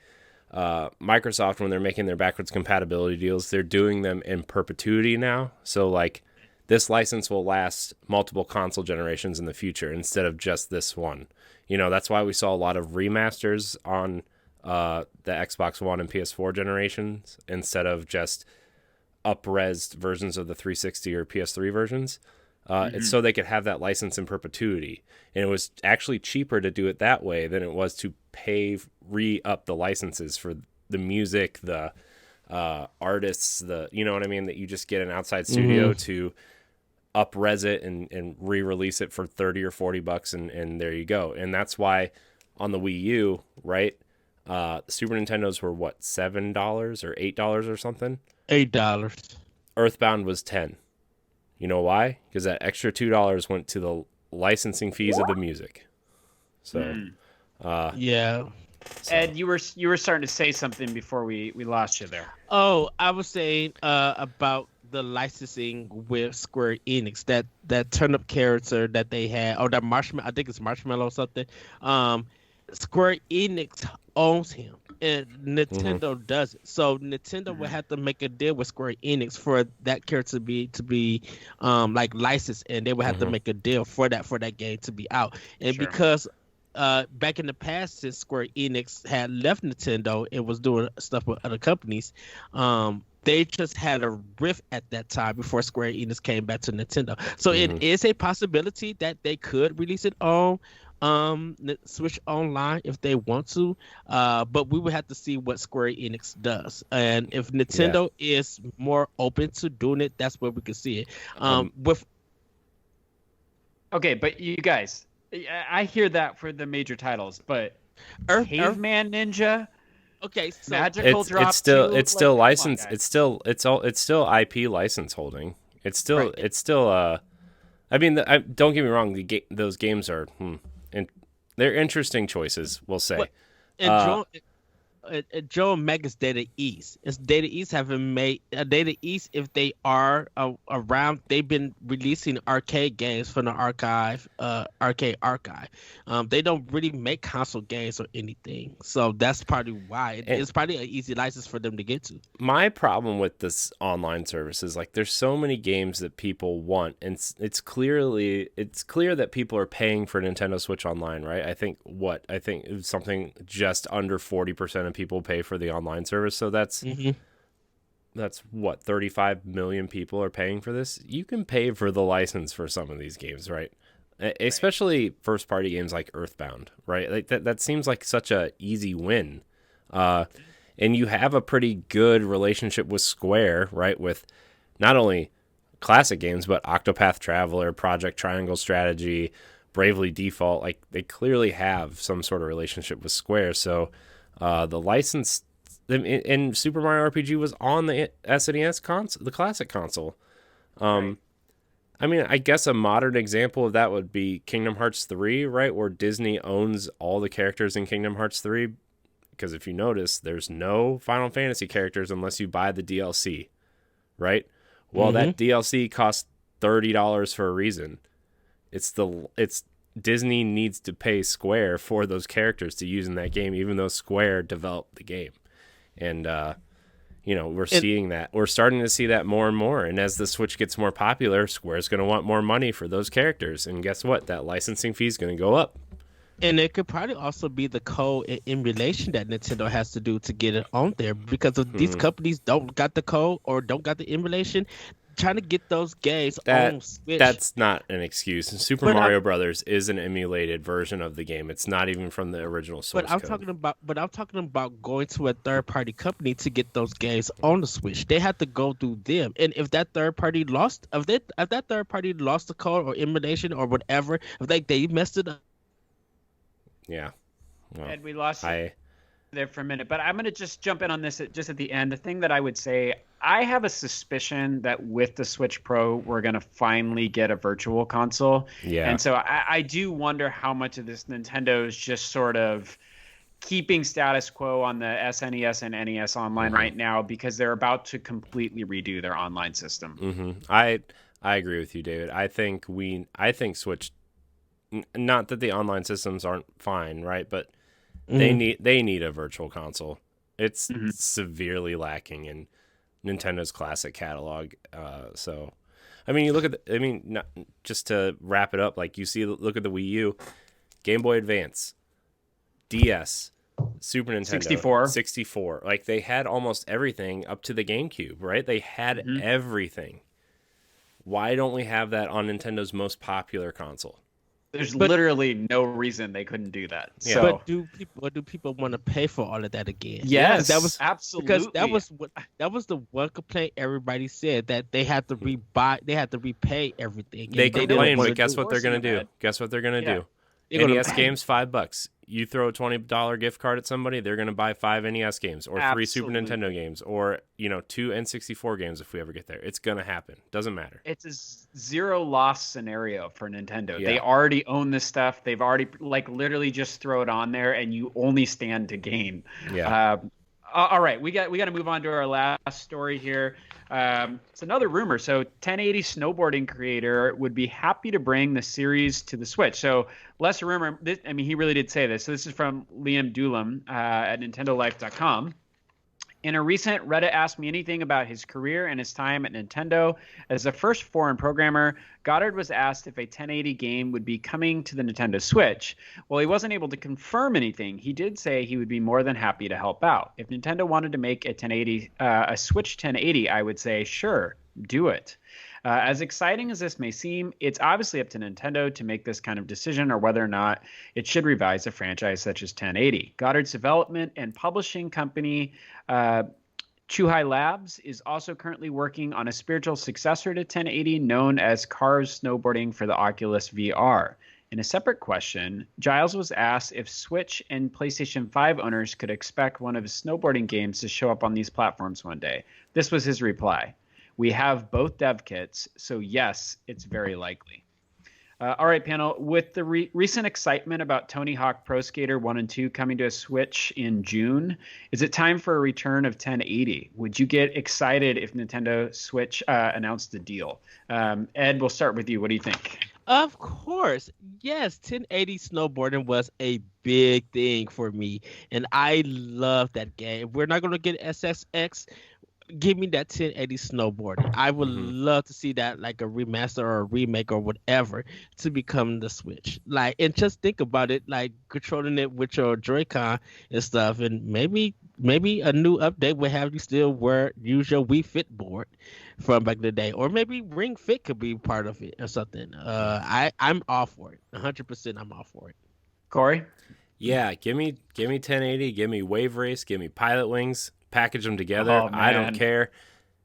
Microsoft, when they're making their backwards compatibility deals, they're doing them in perpetuity now. So like, this license will last multiple console generations in the future instead of just this one. You know, that's why we saw a lot of remasters on the Xbox One and PS4 generations instead of just up-resed versions of the 360 or PS3 versions. It's so they could have that license in perpetuity. And it was actually cheaper to do it that way than it was to re-up the licenses for the music, the artists, you know what I mean, that you just get an outside studio to up-res it and re-release it for $30 or $40 and there you go. And that's why on the Wii U, right, Super Nintendos were what, $7 or $8 or something? $8. Earthbound was $10. You know why? Because that extra $2 went to the licensing fees of the music. So, Yeah. Ed, you were starting to say something before we lost you there. Oh, I was saying about the licensing with Square Enix, that turnip character that they had, or that marshmallow, I think it's marshmallow or something. Square Enix owns him, and Nintendo doesn't. So Nintendo would have to make a deal with Square Enix for that character to be like licensed, and they would have to make a deal for that game to be out. And Sure. because back in the past, since Square Enix had left Nintendo and was doing stuff with other companies, they just had a rift at that time before Square Enix came back to Nintendo. So it is a possibility that they could release it on Switch Online if they want to, but we would have to see what Square Enix does, and if Nintendo is more open to doing it, that's where we can see it. Okay, but you guys, I hear that for the major titles, but Caveman Ninja, okay, so Magical Drop, it's still 2, it's still like, come on, licensed. guys. It's still IP license holding. It's still I mean, don't get me wrong. Those games are, and they're interesting choices. We'll say. But Joe Mega's Data East. It's Data East haven't made Data East. If they are around, they've been releasing arcade games from the arcade archive. They don't really make console games or anything, so that's probably why it's probably an easy license for them to get to. My problem with this online service is like there's so many games that people want, and it's clear that people are paying for Nintendo Switch Online, right? I think it was something just under 40% of people pay for the online service, so that's what 35 million people are paying for this. You can pay for the license for some of these games, right? Especially first party games like Earthbound, right? Like that seems like such a easy win. And you have a pretty good relationship with Square, right? With not only classic games, but Octopath Traveler, Project Triangle Strategy, Bravely Default. Like they clearly have some sort of relationship with Square. So the license in Super Mario RPG was on the SNES console, the classic console. Right. I mean, I guess a modern example of that would be Kingdom Hearts 3, right? Where Disney owns all the characters in Kingdom Hearts 3. Because if you notice, there's no Final Fantasy characters unless you buy the DLC, right? Well, that DLC costs $30 for a reason. It's Disney needs to pay Square for those characters to use in that game, even though Square developed the game. And, we're seeing that. We're starting to see that more and more. And as the Switch gets more popular, Square's going to want more money for those characters. And guess what? That licensing fee is going to go up. And it could probably also be the code and emulation that Nintendo has to do to get it on there. Because if these companies don't got the code or don't got the emulation, trying to get those games on Switch. That's not an excuse. Super Mario Brothers is an emulated version of the game. It's not even from the original source code. But I'm talking about going to a third party company to get those games on the Switch. They have to go through them. And if that third party lost the code or emulation or whatever, if they messed it up. Yeah. Well, and we lost there for a minute, but I'm going to just jump in on this just at the end. The thing that I would say, I have a suspicion that with the Switch Pro, we're going to finally get a virtual console. Yeah. And so I do wonder how much of this Nintendo is just sort of keeping status quo on the SNES and NES Online right now because they're about to completely redo their online system. I agree with you, David. I think Switch, not that the online systems aren't fine, right? But they need a virtual console. It's severely lacking in Nintendo's classic catalog. So, I mean, you look at just to wrap it up, like look at the Wii U, Game Boy Advance, DS, Super Nintendo, 64. Like they had almost everything up to the GameCube, right? They had everything. Why don't we have that on Nintendo's most popular console? There's literally no reason they couldn't do that. Yeah. So, but do people want to pay for all of that again? Yes, that was absolutely because that was the one complaint everybody said, that they had to repay everything. They complain, but guess what they're gonna do? Guess what they're gonna do? NES games, $5. You throw a $20 gift card at somebody, they're going to buy 5 NES games or 3 Super Nintendo games or 2 N64 games if we ever get there. It's going to happen. Doesn't matter. It's a zero loss scenario for Nintendo. Yeah. They already own this stuff. They've already literally just throw it on there and you only stand to gain. Yeah. All right, we got to move on to our last story here. It's another rumor. So 1080 snowboarding creator would be happy to bring the series to the Switch. So less a rumor. He really did say this. So this is from Liam Doolam at NintendoLife.com. In a recent Reddit Ask Me Anything about his career and his time at Nintendo, as the first foreign programmer, Goddard was asked if a 1080 game would be coming to the Nintendo Switch. While he wasn't able to confirm anything, he did say he would be more than happy to help out. If Nintendo wanted to make a Switch 1080, I would say, sure, do it. As exciting as this may seem, it's obviously up to Nintendo to make this kind of decision or whether or not it should revise a franchise such as 1080. Goddard's development and publishing company, Chuhai Labs, is also currently working on a spiritual successor to 1080 known as Cars Snowboarding for the Oculus VR. In a separate question, Giles was asked if Switch and PlayStation 5 owners could expect one of his snowboarding games to show up on these platforms one day. This was his reply. We have both dev kits, so yes, it's very likely. All right, panel. With the recent excitement about Tony Hawk Pro Skater 1 and 2 coming to a Switch in June, is it time for a return of 1080? Would you get excited if Nintendo Switch announced the deal? Ed, we'll start with you. What do you think? Of course. Yes, 1080 snowboarding was a big thing for me, and I love that game. We're not going to get SSX. Give me that 1080 snowboarding. I would love to see that, like a remaster or a remake or whatever, to become the Switch. Like, and just think about it, like controlling it with your Joy-Con and stuff, and maybe a new update will have you still use your Wii Fit board from back in the day, or maybe Ring Fit could be part of it or something. I'm all for it. 100%, I'm all for it. Corey? Yeah, give me 1080, give me Wave Race, give me Pilot Wings. Package them together. Oh, I don't care.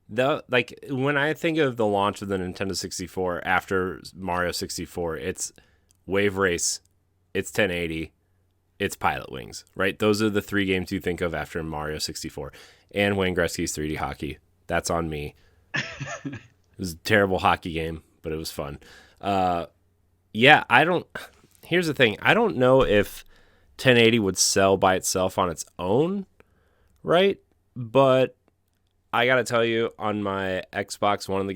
Like when I think of the launch of the Nintendo 64 after Mario 64, it's Wave Race, it's 1080, it's Pilot Wings, right? Those are the three games you think of after Mario 64. And Wayne Gretzky's 3D hockey. That's on me. It was a terrible hockey game, but it was fun. Yeah, here's the thing. I don't know if 1080 would sell by itself on its own, right? But I gotta tell you, on my Xbox, one of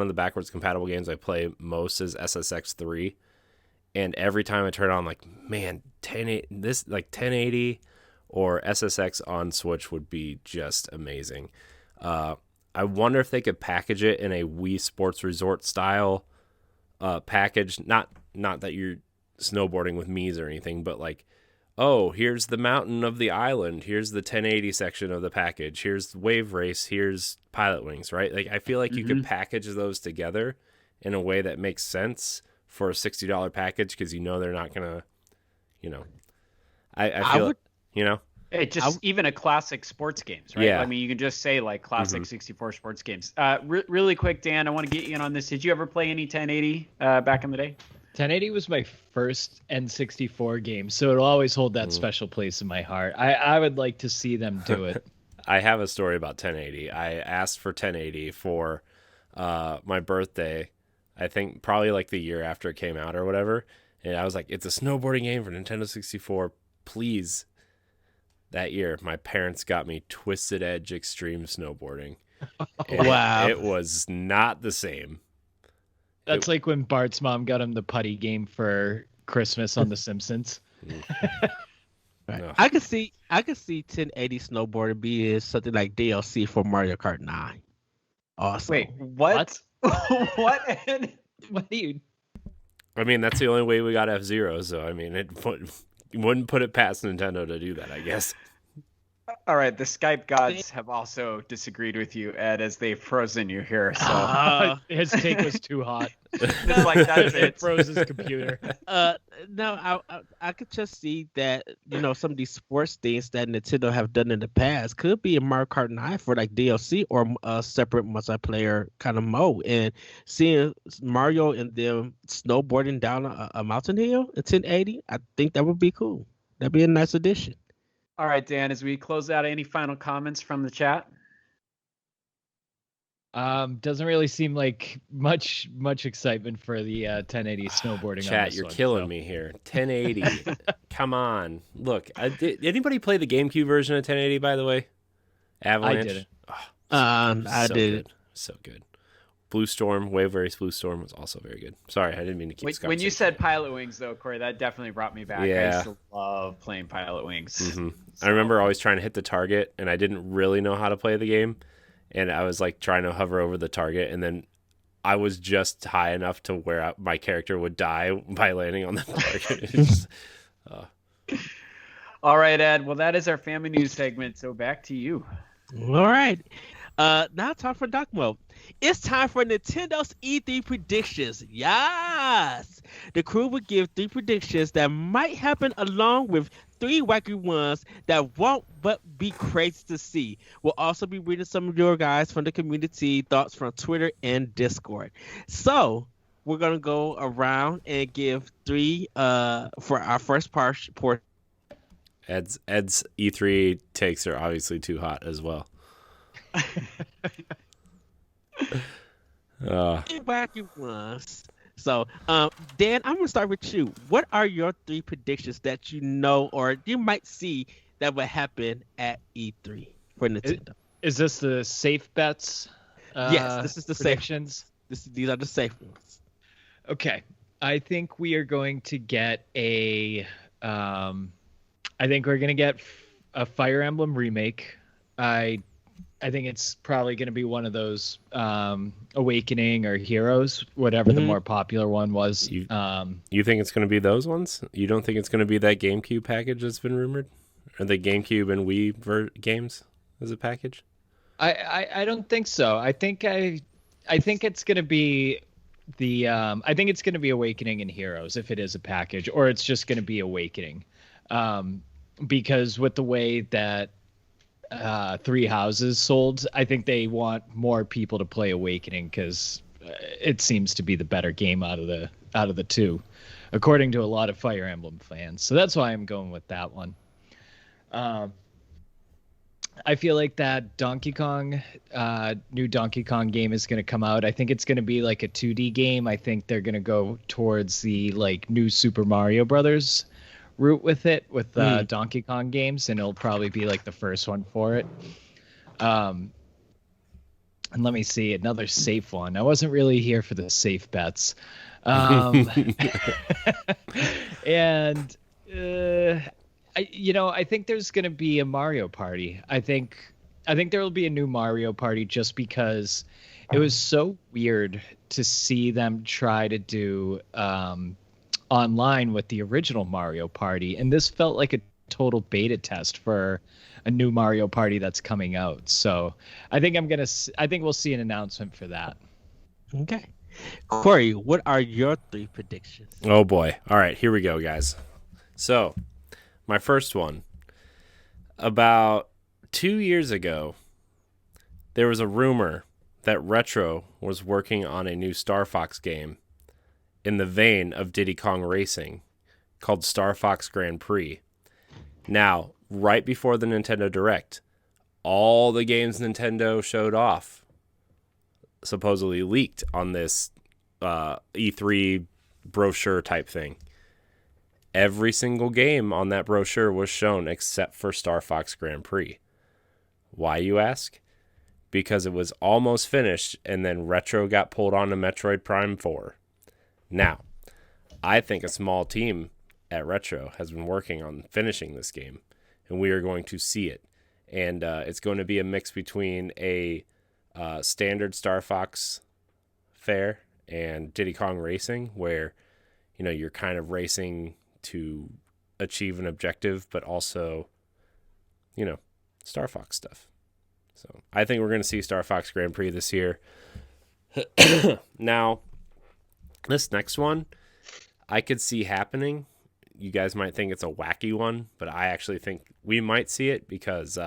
the backwards compatible games I play most is SSX3, and every time I turn it on, I'm like, man, 1080 or SSX on Switch would be just amazing. I wonder if they could package it in a Wii Sports Resort style package. Not that you're snowboarding with Mii's or anything, but like, oh, here's the mountain of the island. Here's the 1080 section of the package. Here's Wave Race. Here's Pilot Wings, right? Like, I feel like you could package those together in a way that makes sense for a $60 package, because they're not going to, I feel, even a classic sports games, right? Yeah. I mean, you can just say like classic 64 sports games. Really quick, Dan, I want to get you in on this. Did you ever play any 1080 back in the day? 1080 was my first N64 game, so it'll always hold that special place in my heart. I would like to see them do it. I have a story about 1080. I asked for 1080 for my birthday, I think probably like the year after it came out or whatever. And I was like, it's a snowboarding game for Nintendo 64, please. That year, my parents got me Twisted Edge Extreme Snowboarding. Wow. It was not the same. That's like when Bart's mom got him the putty game for Christmas on The Simpsons. Right. No. I could see 1080 snowboarding being something like DLC for Mario Kart 9. Awesome. Wait, what? What? What do you? I mean, that's the only way we got F-Zero, so I mean, you wouldn't put it past Nintendo to do that, I guess. All right, the Skype gods have also disagreed with you, Ed, as they've frozen you here. So his take was too hot. It's like that's it froze his computer. No, I could just see that some of these sports things that Nintendo have done in the past could be in Mario Kart 9 for like DLC or a separate multiplayer kind of mode, and seeing Mario and them snowboarding down a mountain hill in 1080, I think that would be cool. That'd be a nice addition. All right, Dan, as we close out, any final comments from the chat? Doesn't really seem like much excitement for the 1080 snowboarding. Chat, you're killing me here. 1080. Come on. Look, did anybody play the GameCube version of 1080, by the way? Avalanche? I didn't. I did. Good. So good. Blue Storm, Wave Race Blue Storm was also very good. Sorry, I didn't mean to keep this When you said Pilot Wings, though, Corey, that definitely brought me back. Yeah. I used to love playing Pilot Wings. Mm-hmm. So. I remember always trying to hit the target, and I didn't really know how to play the game. And I was like trying to hover over the target, and then I was just high enough to where my character would die by landing on the target. Just, All right, Ed. Well, that is our family news segment. So back to you. All right. Now time for Doc Mode. It's time for Nintendo's E3 predictions. Yes! The crew will give 3 predictions that might happen, along with 3 wacky ones that won't but be crazy to see. We'll also be reading some of your guys from the community thoughts from Twitter and Discord. So we're going to go around and give 3 for our first part. Ed's E3 takes are obviously too hot as well. Wacky ones So, Dan, I'm gonna start with you. What are your 3 predictions that you know or you might see that will happen at E3 for Nintendo? Is this the safe bets? Yes, this is the predictions. These are the safe ones. Okay, I think we are going to get a. I think we're gonna get a Fire Emblem remake. I think it's probably going to be one of those Awakening or Heroes, whatever the more popular one was. You think it's going to be those ones? You don't think it's going to be that GameCube package that's been rumored? Or the GameCube and Wii games as a package? I don't think so. I think it's going to be I think it's going to be Awakening and Heroes if it is a package, or it's just going to be Awakening. Because with the way that Three Houses sold, I think they want more people to play Awakening because it seems to be the better game out of the two, according to a lot of Fire Emblem fans. So that's why I'm going with that one. I feel like that Donkey Kong, new Donkey Kong game is going to come out. I think it's going to be like a 2D game. I think they're going to go towards the like new Super Mario Brothers route with it, with Donkey Kong games, and it'll probably be like the first one for it. And let me see, another safe one. I wasn't really here for the safe bets. And I think there's going to be a Mario Party. I think there will be a new Mario Party just because it was so weird to see them try to do online with the original Mario Party, and this felt like a total beta test for a new Mario Party that's coming out. So I think we'll see an announcement for that. Okay. Corey, what are your 3 predictions? Oh boy. All right, here we go, guys. So my first one, about 2 years ago, there was a rumor that Retro was working on a new Star Fox game in the vein of Diddy Kong Racing called Star Fox Grand Prix. Now, right before the Nintendo Direct, all the games Nintendo showed off supposedly leaked on this E3 brochure type thing. Every single game on that brochure was shown except for Star Fox Grand Prix. Why, you ask? Because it was almost finished and then Retro got pulled on to Metroid Prime 4. Now, I think a small team at Retro has been working on finishing this game, and we are going to see it. And it's going to be a mix between a standard Star Fox fare and Diddy Kong Racing, where you're kind of racing to achieve an objective, but also, Star Fox stuff. So I think we're going to see Star Fox Grand Prix this year. Now, this next one, I could see happening. You guys might think it's a wacky one, but I actually think we might see it because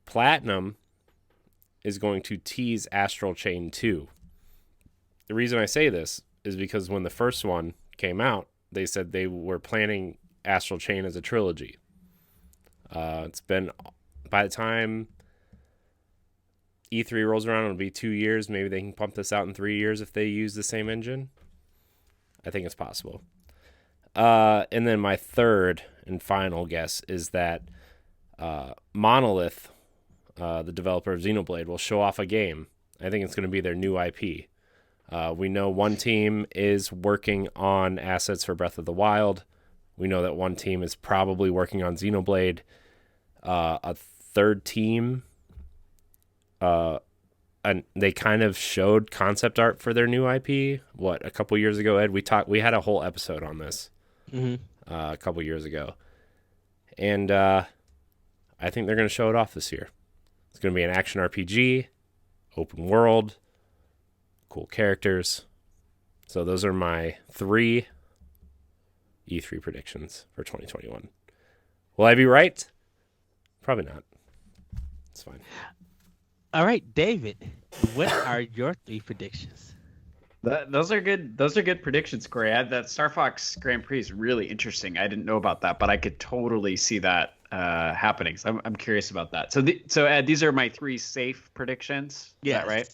Platinum is going to tease Astral Chain 2. The reason I say this is because when the first one came out, they said they were planning Astral Chain as a trilogy. It's been, by the time E3 rolls around, it'll be 2 years. Maybe they can pump this out in 3 years if they use the same engine. I think it's possible. And then my third and final guess is that Monolith, the developer of Xenoblade, will show off a game. I think it's going to be their new IP. We know one team is working on assets for Breath of the Wild. We know that one team is probably working on Xenoblade. A third team, and they kind of showed concept art for their new IP. A couple years ago, Ed? We had a whole episode on this a couple years ago, and I think they're going to show it off this year. It's going to be an action RPG, open world, cool characters. So those are my 3 E3 predictions for 2021. Will I be right? Probably not. It's fine. All right, David, what are your 3 predictions? Those are good. Those are good predictions, Corey. That Star Fox Grand Prix is really interesting. I didn't know about that, but I could totally see that happening. So I'm curious about that. So Ed, these are my 3 safe predictions. Yeah, right.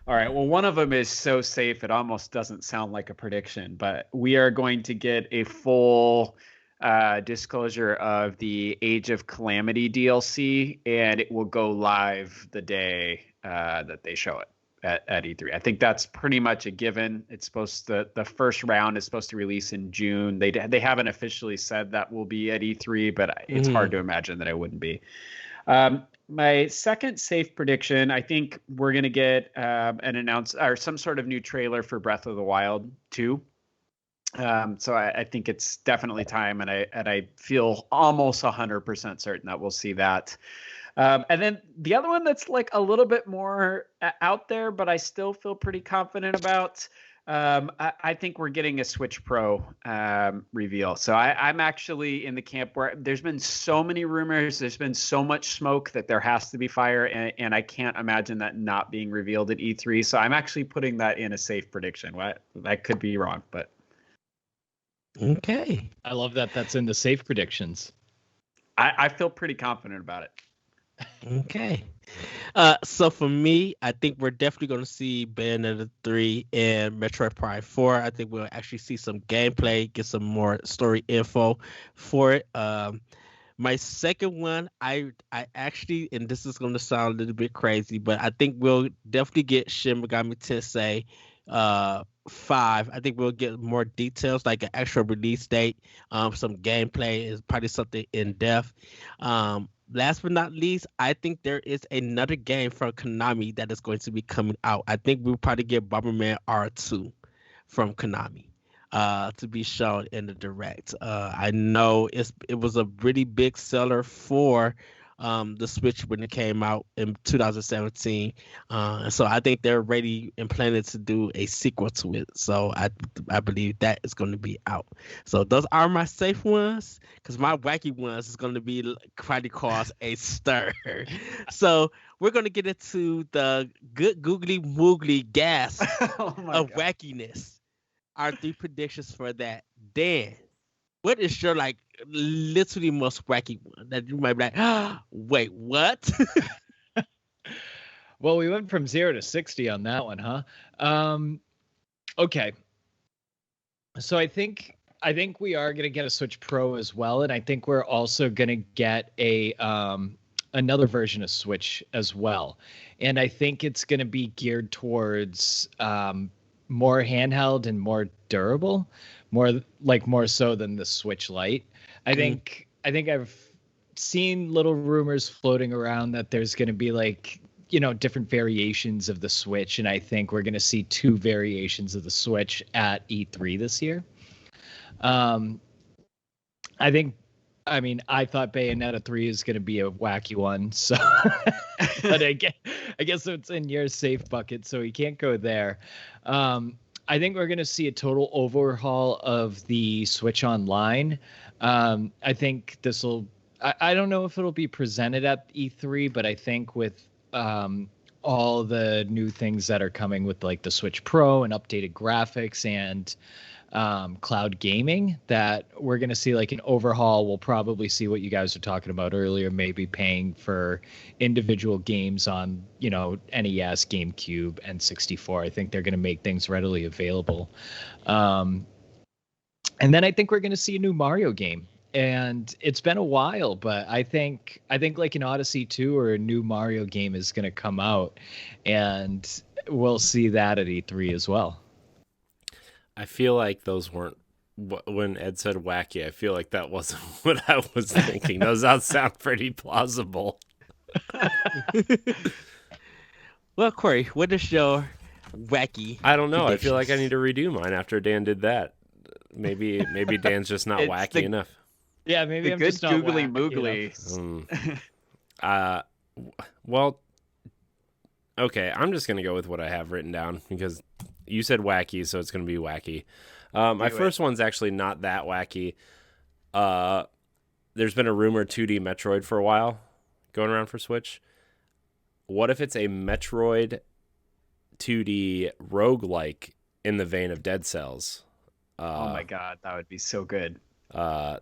All right. Well, one of them is so safe it almost doesn't sound like a prediction, but we are going to get a full disclosure of the Age of Calamity DLC, and it will go live the day that they show it at E3. I think that's pretty much a given. It's supposed to, the first round is supposed to release in June. They haven't officially said that will be at E3, but it's hard to imagine that it wouldn't be. My second safe prediction, I think we're going to get an or some sort of new trailer for Breath of the Wild 2. So I think it's definitely time, and I feel almost 100% certain that we'll see that. And then the other one that's like a little bit more out there, but I still feel pretty confident about. I think we're getting a Switch Pro reveal. So I'm actually in the camp where there's been so many rumors, there's been so much smoke that there has to be fire, and I can't imagine that not being revealed at E3. So I'm actually putting that in a safe prediction. That could be wrong, but Okay. I love that that's in the safe predictions. I feel pretty confident about it. Okay. So for me, I think we're definitely going to see Bayonetta 3 and Metroid Prime 4. I think we'll actually see some gameplay, get some more story info for it. My second one, I actually, and this is going to sound a little bit crazy, but I think we'll definitely get Shin Megami Tensei 5. I think we'll get more details, like an actual release date, some gameplay, is probably something in depth. Last but not least, I think there is another game from Konami that is going to be coming out. I think we'll probably get Bomberman R2 from Konami to be shown in the direct. I know it was a really big seller for the Switch when it came out in 2017. So I think they're ready and planning to do a sequel to it. So I believe that is going to be out. So those are my safe ones, because my wacky ones is going to be probably cause a stir. So we're going to get into the good googly moogly gas of wackiness. Our 3 predictions for that. Dan, what is your literally most wacky one that you might be like, wait, what? Well, we went from 0 to 60 on that one, huh? Okay. So I think we are going to get a Switch Pro as well, and I think we're also going to get a another version of Switch as well. And I think it's going to be geared towards more handheld and more durable, more so than the Switch Lite. I think I've seen little rumors floating around that there's going to be different variations of the Switch, and I think we're going to see 2 variations of the Switch at E3 this year. I thought Bayonetta 3 is going to be a wacky one, so but I guess it's in your safe bucket, so we can't go there. I think we're going to see a total overhaul of the Switch Online. I think this will. I don't know if it'll be presented at E3, but I think with all the new things that are coming with the Switch Pro and updated graphics and cloud gaming, that we're going to see an overhaul. We'll probably see what you guys were talking about earlier, maybe paying for individual games on NES, GameCube, and 64. I think they're going to make things readily available. And then I think we're going to see a new Mario game. And it's been a while, but I think an Odyssey 2 or a new Mario game is going to come out, and we'll see that at E3 as well. I feel like those weren't, when Ed said wacky, I feel like that wasn't what I was thinking. Those sound pretty plausible. Well, Corey, what is your wacky? I don't know. I feel like I need to redo mine after Dan did that. Maybe Dan's just not wacky enough. Yeah, maybe I'm good just not googly wacky moogly. Well, okay. I'm just gonna go with what I have written down because you said wacky, so it's gonna be wacky. My first one's actually not that wacky. There's been a rumored 2D Metroid for a while going around for Switch. What if it's a Metroid 2D roguelike in the vein of Dead Cells? Oh my god, that would be so good. That's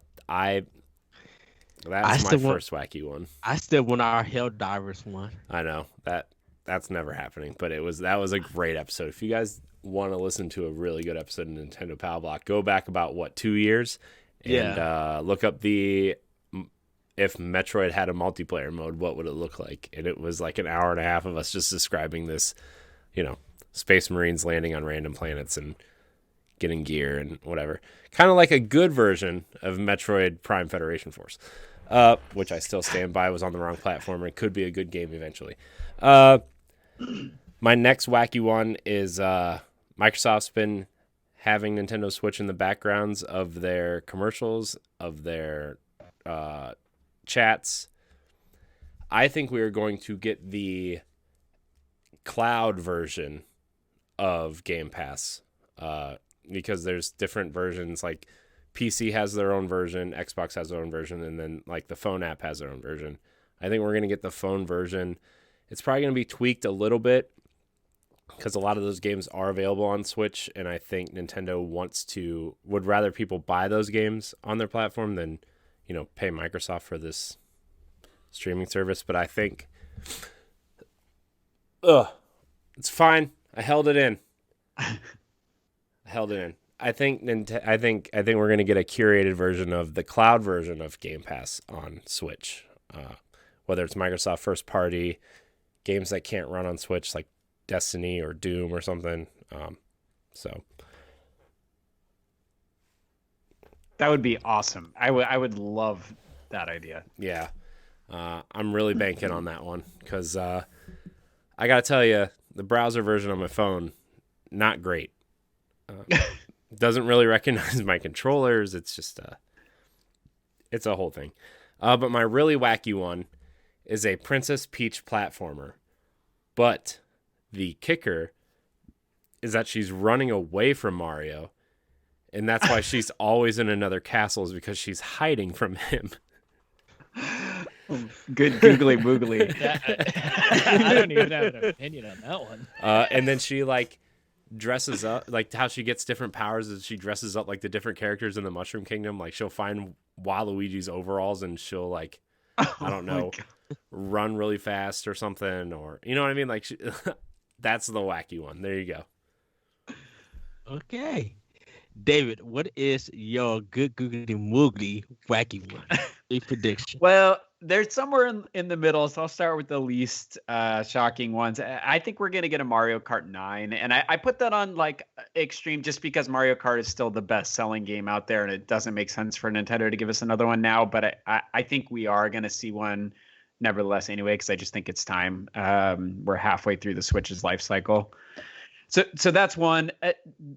my first wacky one. I still want our Helldivers one. I know that that's never happening. But that was a great episode. If you guys want to listen to a really good episode of Nintendo Pow Block, go back about 2 years and look up if Metroid had a multiplayer mode, what would it look like? And it was like an hour and a half of us just describing this, Space Marines landing on random planets and getting gear and whatever. Kind of like a good version of Metroid Prime Federation Force, which I still stand by was on the wrong platform and could be a good game eventually. My next wacky one is Microsoft's been having Nintendo Switch in the backgrounds of their commercials, of their chats. I think we are going to get the cloud version of Game Pass because there's different versions. Like PC has their own version, Xbox has their own version, and then like the phone app has their own version. I think we're going to get the phone version. It's probably going to be tweaked a little bit because a lot of those games are available on Switch, and I think Nintendo would rather people buy those games on their platform than pay Microsoft for this streaming service. But I think it's fine. I held it in. I think we're going to get a curated version of the cloud version of Game Pass on Switch. Whether it's Microsoft first party games that can't run on Switch, like Destiny or Doom or something. So that would be awesome. I would love that idea. Yeah. I'm really banking on that one because I got to tell you, the browser version on my phone, not great. Doesn't really recognize my controllers. It's just it's a whole thing. But my really wacky one is a Princess Peach platformer. But the kicker is that she's running away from Mario, and that's why she's always in another castle, is because she's hiding from him. Good googly boogly. I don't even have an opinion on that one. And then she dresses up, like how she gets different powers is she dresses up like the different characters in the Mushroom Kingdom. Like she'll find Waluigi's overalls and she'll I don't know, run really fast or something, or you know what I mean? Like that's the wacky one. There you go. Okay. David, what is your good googly moogly wacky one? A prediction. Well, they're somewhere in the middle, so I'll start with the least shocking ones. I think we're going to get a Mario Kart 9, and I put that on extreme just because Mario Kart is still the best-selling game out there, and it doesn't make sense for Nintendo to give us another one now, but I think we are going to see one nevertheless anyway, because I just think it's time. We're halfway through the Switch's life cycle. So that's one.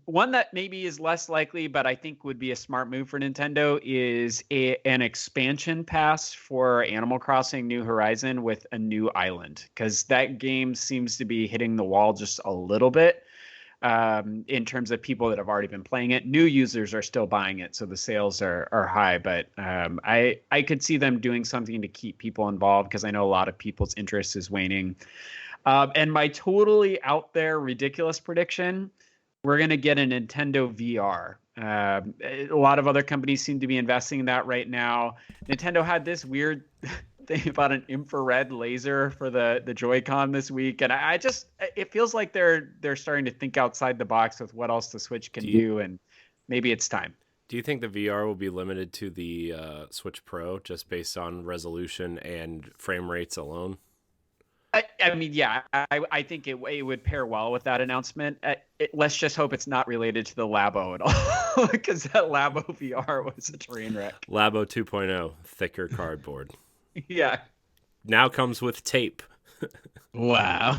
One that maybe is less likely, but I think would be a smart move for Nintendo is an expansion pass for Animal Crossing New Horizon with a new island, because that game seems to be hitting the wall just a little bit in terms of people that have already been playing it. New users are still buying it, so the sales are high, but I could see them doing something to keep people involved, because I know a lot of people's interest is waning. And my totally out there ridiculous prediction, we're going to get a Nintendo VR. A lot of other companies seem to be investing in that right now. Nintendo had this weird thing about an infrared laser for the Joy-Con this week. And it feels like they're starting to think outside the box with what else the Switch can do. And maybe it's time. Do you think the VR will be limited to the Switch Pro just based on resolution and frame rates alone? I mean, yeah, I think it would pair well with that announcement. Let's just hope it's not related to the Labo at all, because that Labo VR was a train wreck. Labo 2.0, thicker cardboard. Yeah. Now comes with tape. Wow.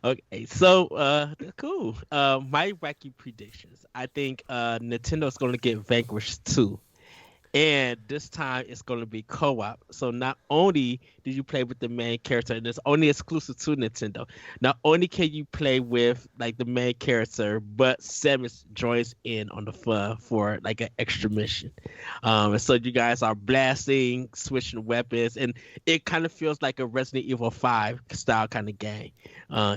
Okay, so cool. My wacky predictions. I think Nintendo's going to get Vanquish 2. And this time it's going to be co-op. So not only do you play with the main character, and it's only exclusive to Nintendo, not only can you play with the main character, but Samus joins in on the fun for an extra mission. And so you guys are blasting, switching weapons, and it kind of feels like a Resident Evil 5 style kind of game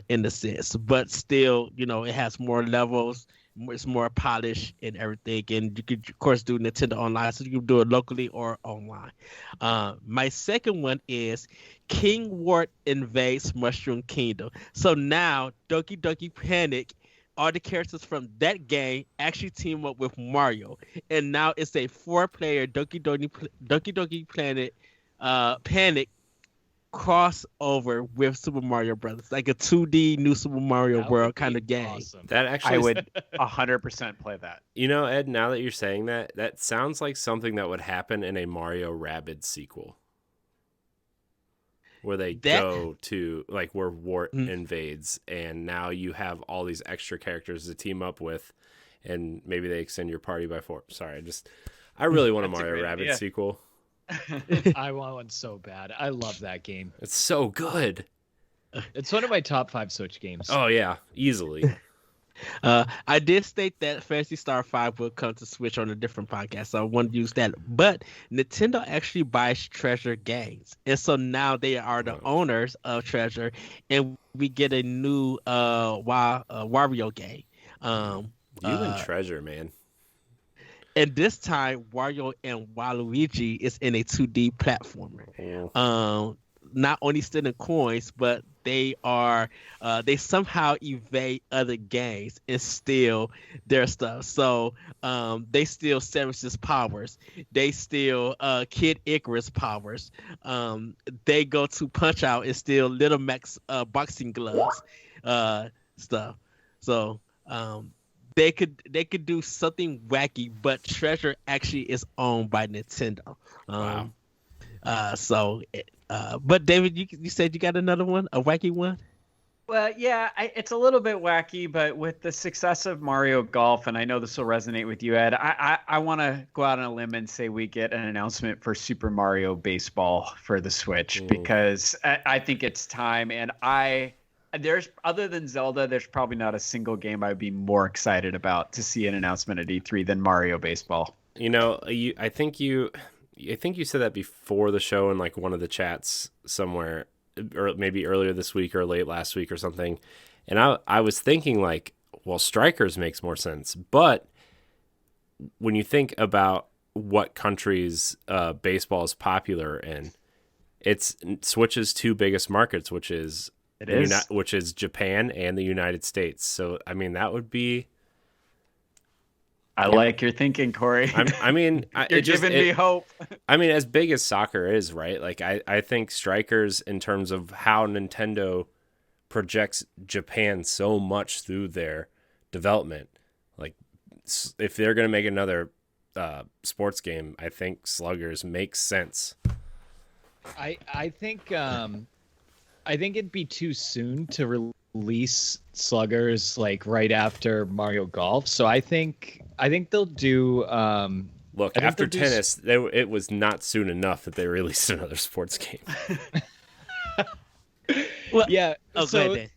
in the sense. But still, it has more levels. It's more polished and everything, and you could of course do Nintendo Online, so you can do it locally or online. My second one is King Wart Invades Mushroom Kingdom. So now Doki Doki Panic, all the characters from that game actually team up with Mario, and now it's a 4-player Doki Doki Panic crossover with Super Mario Brothers, like a 2D new Super Mario World kind of game. Awesome. That actually, I would 100% play that. you know, Ed. Now that you're saying that, that sounds like something that would happen in a Mario Rabbids sequel, where they go to like where Wart invades, and now you have all these extra characters to team up with, and maybe they extend your party by 4. Sorry, I really want a Mario Rabbids sequel. I want one so bad. I love that game. It's so good. It's one of my top 5 Switch games. Oh yeah, easily. I did state that Phantasy Star 5 will come to Switch on a different podcast, so I want to use that. But Nintendo actually buys Treasure Games, and so now they are the owners of Treasure, and we get a new Wario game. You and Treasure, man. And this time, Wario and Waluigi is in a 2D platformer. Not only stealing coins, but they somehow evade other games and steal their stuff. So they steal Samus's powers. They steal Kid Icarus powers. They go to Punch Out and steal Little Mac's boxing gloves stuff. So they could do something wacky, but Treasure actually is owned by Nintendo. Wow. But David, you said you got another one, a wacky one? Well, yeah, it's a little bit wacky, but with the success of Mario Golf, and I know this will resonate with you, Ed, I want to go out on a limb and say we get an announcement for Super Mario Baseball for the Switch, because I think it's time, and there's, other than Zelda, there's probably not a single game I'd be more excited about to see an announcement at E3 than Mario Baseball. You know, I think you said that before the show in like one of the chats somewhere, or maybe earlier this week or late last week or something. And I was thinking like, well, Strikers makes more sense. But when you think about what countries baseball is popular in, it's Switch's 2 biggest markets, which is Japan and the United States. So, I mean, that would be... I like your thinking, Corey. You're giving me hope. I mean, as big as soccer is, right? Like, I think Strikers, in terms of how Nintendo projects Japan so much through their development, like, if they're going to make another sports game, I think Sluggers makes sense. I think it'd be too soon to release Sluggers like right after Mario Golf. So I think they'll do. Look, after tennis, it was not soon enough that they released another sports game. Well, yeah. So I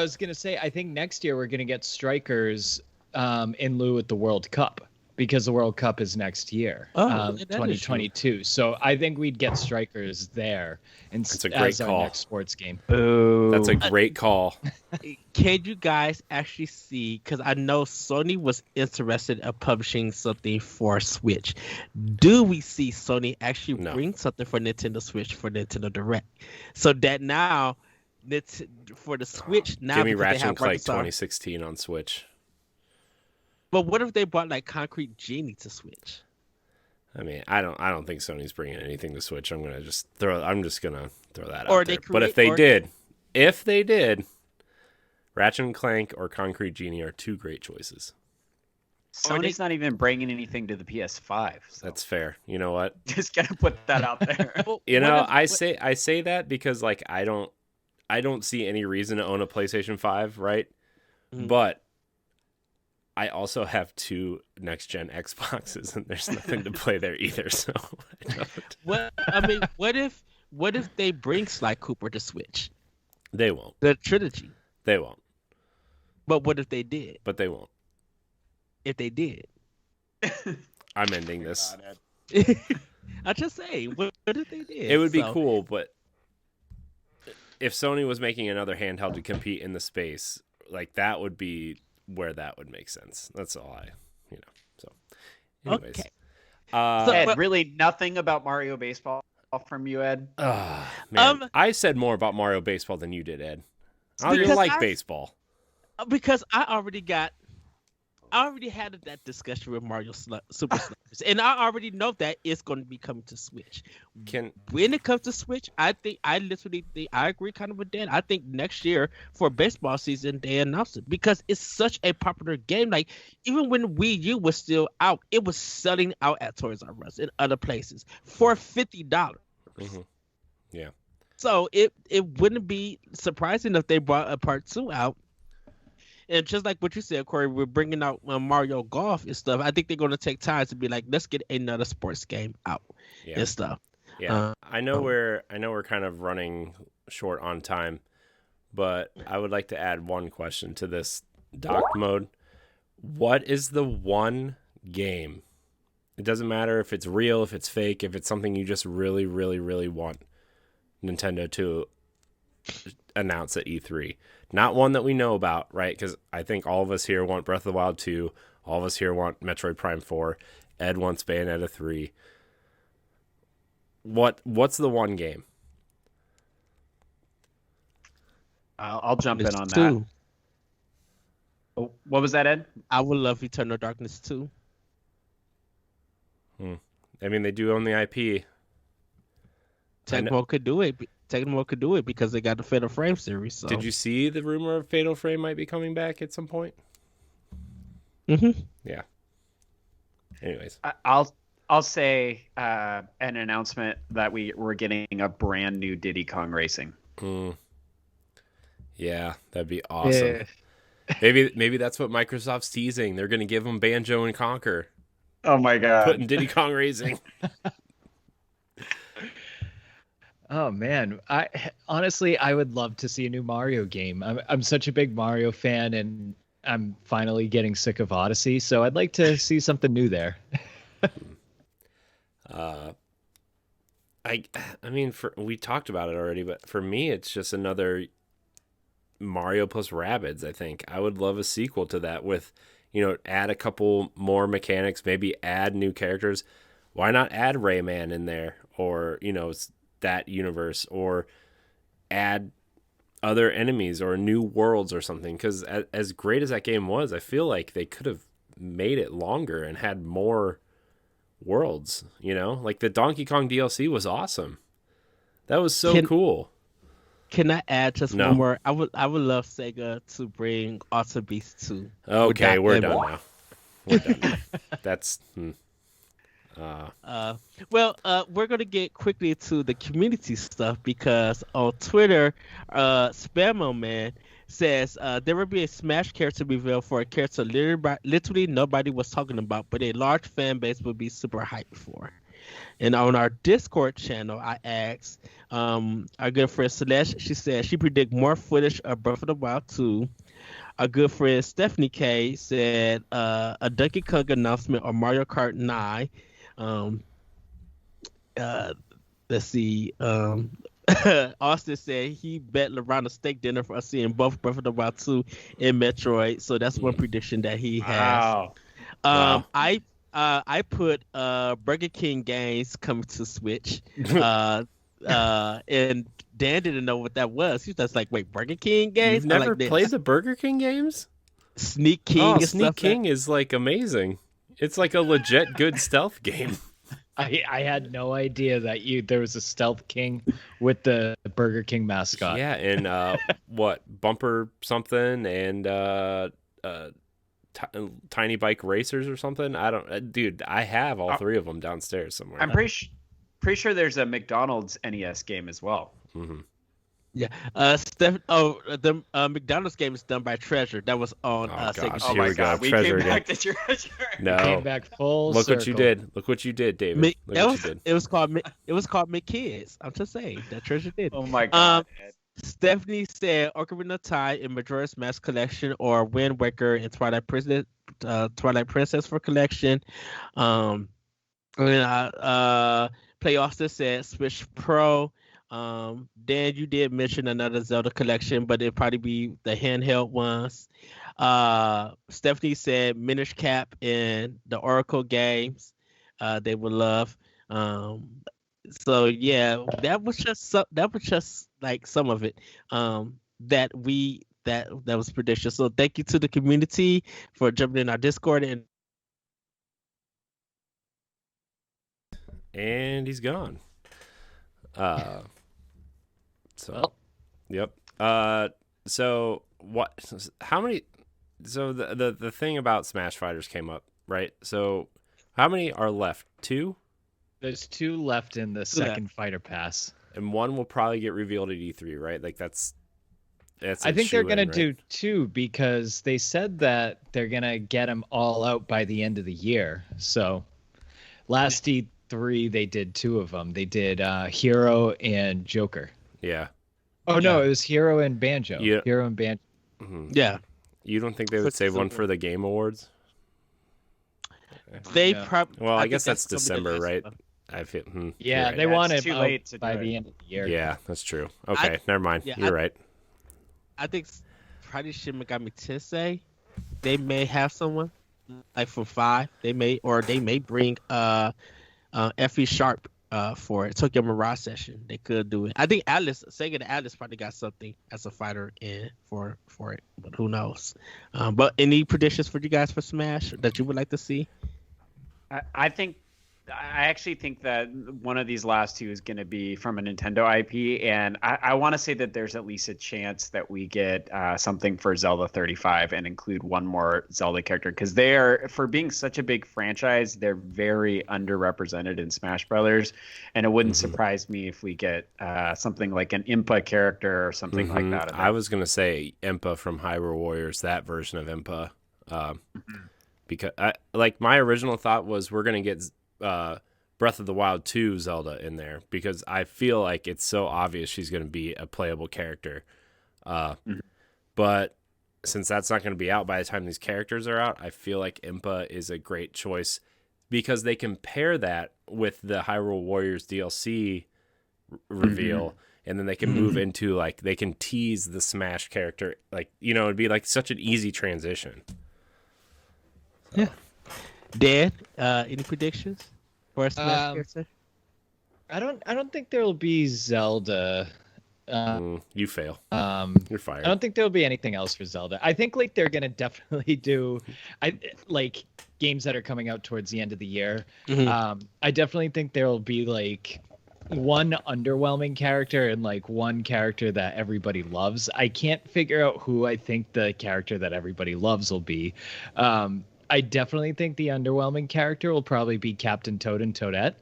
was gonna say, I think next year we're gonna get Strikers in lieu of the World Cup, because the World Cup is next year, 2022. So I think we'd get Strikers there, and that's a great call. Our next sports game. Ooh. That's a great call. Can you guys actually see? Because I know Sony was interested in publishing something for Switch. Do we see Sony actually bring something for Nintendo Switch for Nintendo Direct? So that now, for the Switch now, give me Ratchet & Clank 2016 on Switch. But what if they brought like Concrete Genie to Switch? I mean, I don't think Sony's bringing anything to Switch. I'm just gonna throw that out there. But if they did, Ratchet & Clank or Concrete Genie are 2 great choices. Sony's not even bringing anything to the PS5. So. That's fair. You know what? Just gonna put that out there. I say that because like I don't see any reason to own a PlayStation 5, right? Mm-hmm. But I also have 2 next-gen Xboxes, and there's nothing to play there either. So I don't. What if they bring Sly Cooper to Switch? They won't. The trilogy. They won't. But what if they did? But they won't. If they did, I'm ending this. I just say, what if they did? It would be cool, but if Sony was making another handheld to compete in the space, like that would be where that would make sense. That's all so anyways. Okay. Ed, really nothing about Mario Baseball from you, Ed? Man, I said more about Mario Baseball than you did, Ed. I don't even like baseball. Because I already had that discussion with Mario Super Sluggers, and I already know that it's going to be coming to Switch. When it comes to Switch, I literally think I agree kind of with Dan. I think next year for baseball season they announce it because it's such a popular game. Like even when Wii U was still out, it was selling out at Toys R Us and other places for $50. Mm-hmm. Yeah. So it wouldn't be surprising if they brought a part 2 out. And just like what you said, Corey, we're bringing out Mario Golf and stuff. I think they're going to take time to be like, let's get another sports game out and stuff. Yeah, I know we're kind of running short on time, but I would like to add one question to this doc mode. What is the one game? It doesn't matter if it's real, if it's fake, if it's something you just really, really, really want Nintendo to announce at E3. Not one that we know about, right? Because I think all of us here want Breath of the Wild 2. All of us here want Metroid Prime 4. Ed wants Bayonetta 3. What's the one game? I'll jump in on 2. that. Oh, what was that, Ed? I would love Eternal Darkness 2. I mean, they do own the IP. Tecmo could do it. Tecmo could do it because they got the Fatal Frame series. So. Did you see the rumor of Fatal Frame might be coming back at some point? Mm-hmm. Yeah. Anyways, I'll say an announcement that we're getting a brand new Diddy Kong Racing. Yeah, that'd be awesome. Maybe that's what Microsoft's teasing. They're going to give them Banjo and Conquer. Oh my god! Putting Diddy Kong Racing. Oh man, I would love to see a new Mario game. I'm such a big Mario fan, and I'm finally getting sick of Odyssey, so I'd like to see something new there. I mean, we talked about it already, but for me, it's just another Mario plus Rabbids. I think I would love a sequel to that with, add a couple more mechanics, maybe add new characters. Why not add Rayman in there, or that universe, or add other enemies or new worlds or something? Because as great as that game was, I feel like they could have made it longer and had more worlds. Like the Donkey Kong DLC was awesome. That was so cool. Can I add just one more? I would love Sega to bring Alter Beast 2. Okay, we're done now. We're done now. That's we're gonna get quickly to the community stuff because on Twitter, Spamo Man says there will be a Smash character reveal for a character literally nobody was talking about, but a large fan base will be super hyped for. And on our Discord channel, I asked our good friend Celeste. She said she predict more footage of Breath of the Wild 2. Our good friend Stephanie K said a Donkey Kong announcement or Mario Kart 9. Let's see. Austin said he bet around a steak dinner for us seeing both Breath of the Wild 2 and Metroid. So that's one prediction that he has. Wow. I put Burger King games coming to Switch. And Dan didn't know what that was. He was just like, wait, Burger King games? You've never played the Burger King games? Sneak King. Sneak King is like amazing. It's like a legit good stealth game. I had no idea that there was a Stealth King with the Burger King mascot. Yeah, and Bumper something and Tiny Bike Racers or something. I have all three of them downstairs somewhere. I'm pretty sure there's a McDonald's NES game as well. Mm-hmm. Yeah. The McDonald's game is done by Treasure. That was on Sega. Oh my god, we Treasure came back to Treasure. No. Came back full Look circle. what you did. Look what you did, David. It was called McKids. I'm just saying that Treasure did. Oh my god. Stephanie said Ocarina of Time in Majora's Mask Collection or Wind Waker and Twilight Princess for collection. Play Austin said Switch Pro. Dan, you did mention another Zelda collection, but it'd probably be the handheld ones. Stephanie said Minish Cap and the Oracle games. They would love. So yeah, that was just like some of it. That was prediction. So thank you to the community for jumping in our Discord And he's gone. Yep. So what? How many? So the thing about Smash Fighters came up, right? So how many are left? 2? There's 2 left in the second fighter pass. And one will probably get revealed at E3, right? Like that's I think they're going to do 2 because they said that they're going to get them all out by the end of the year. So last E3, they did 2 of them. They did Hero and Joker. Yeah. Oh, no, it was Hero and Banjo. Yeah. Hero and Banjo. Mm-hmm. Yeah. You don't think they would save one for the Game Awards? They probably. Well, I guess that's December, right? I feel. Yeah, right. they want it too late to by do the it. end of the year. Yeah, that's true. Okay, never mind. You're right. I think probably Shin Megami Tensei. They may have someone like for 5. They may bring Effie Sharp for it. Tokyo Mirage Session. They could do it. I think Sega the Atlas probably got something as a fighter in for it, but who knows? But any predictions for you guys for Smash that you would like to see? I actually think that one of these last 2 is going to be from a Nintendo IP, and I want to say that there's at least a chance that we get something for Zelda 35 and include one more Zelda character, because they are, for being such a big franchise, they're very underrepresented in Smash Brothers, and it wouldn't surprise me if we get something like an Impa character or something like that. I was going to say Impa from Hyrule Warriors, that version of Impa, because my original thought was we're going to get Breath of the Wild 2 Zelda in there, because I feel like it's so obvious she's going to be a playable character. But since that's not going to be out by the time these characters are out, I feel like Impa is a great choice because they can pair that with the Hyrule Warriors DLC reveal, and then they can move into, like, they can tease the Smash character. Like, it'd be like such an easy transition. So. Yeah. Dan, any predictions for a Smash character? I don't think there will be Zelda. You fail. You're fired. I don't think there'll be anything else for Zelda. I think like they're gonna definitely do, like games that are coming out towards the end of the year. I definitely think there will be like one underwhelming character and like one character that everybody loves. I can't figure out who I think the character that everybody loves will be. I definitely think the underwhelming character will probably be Captain Toad and Toadette,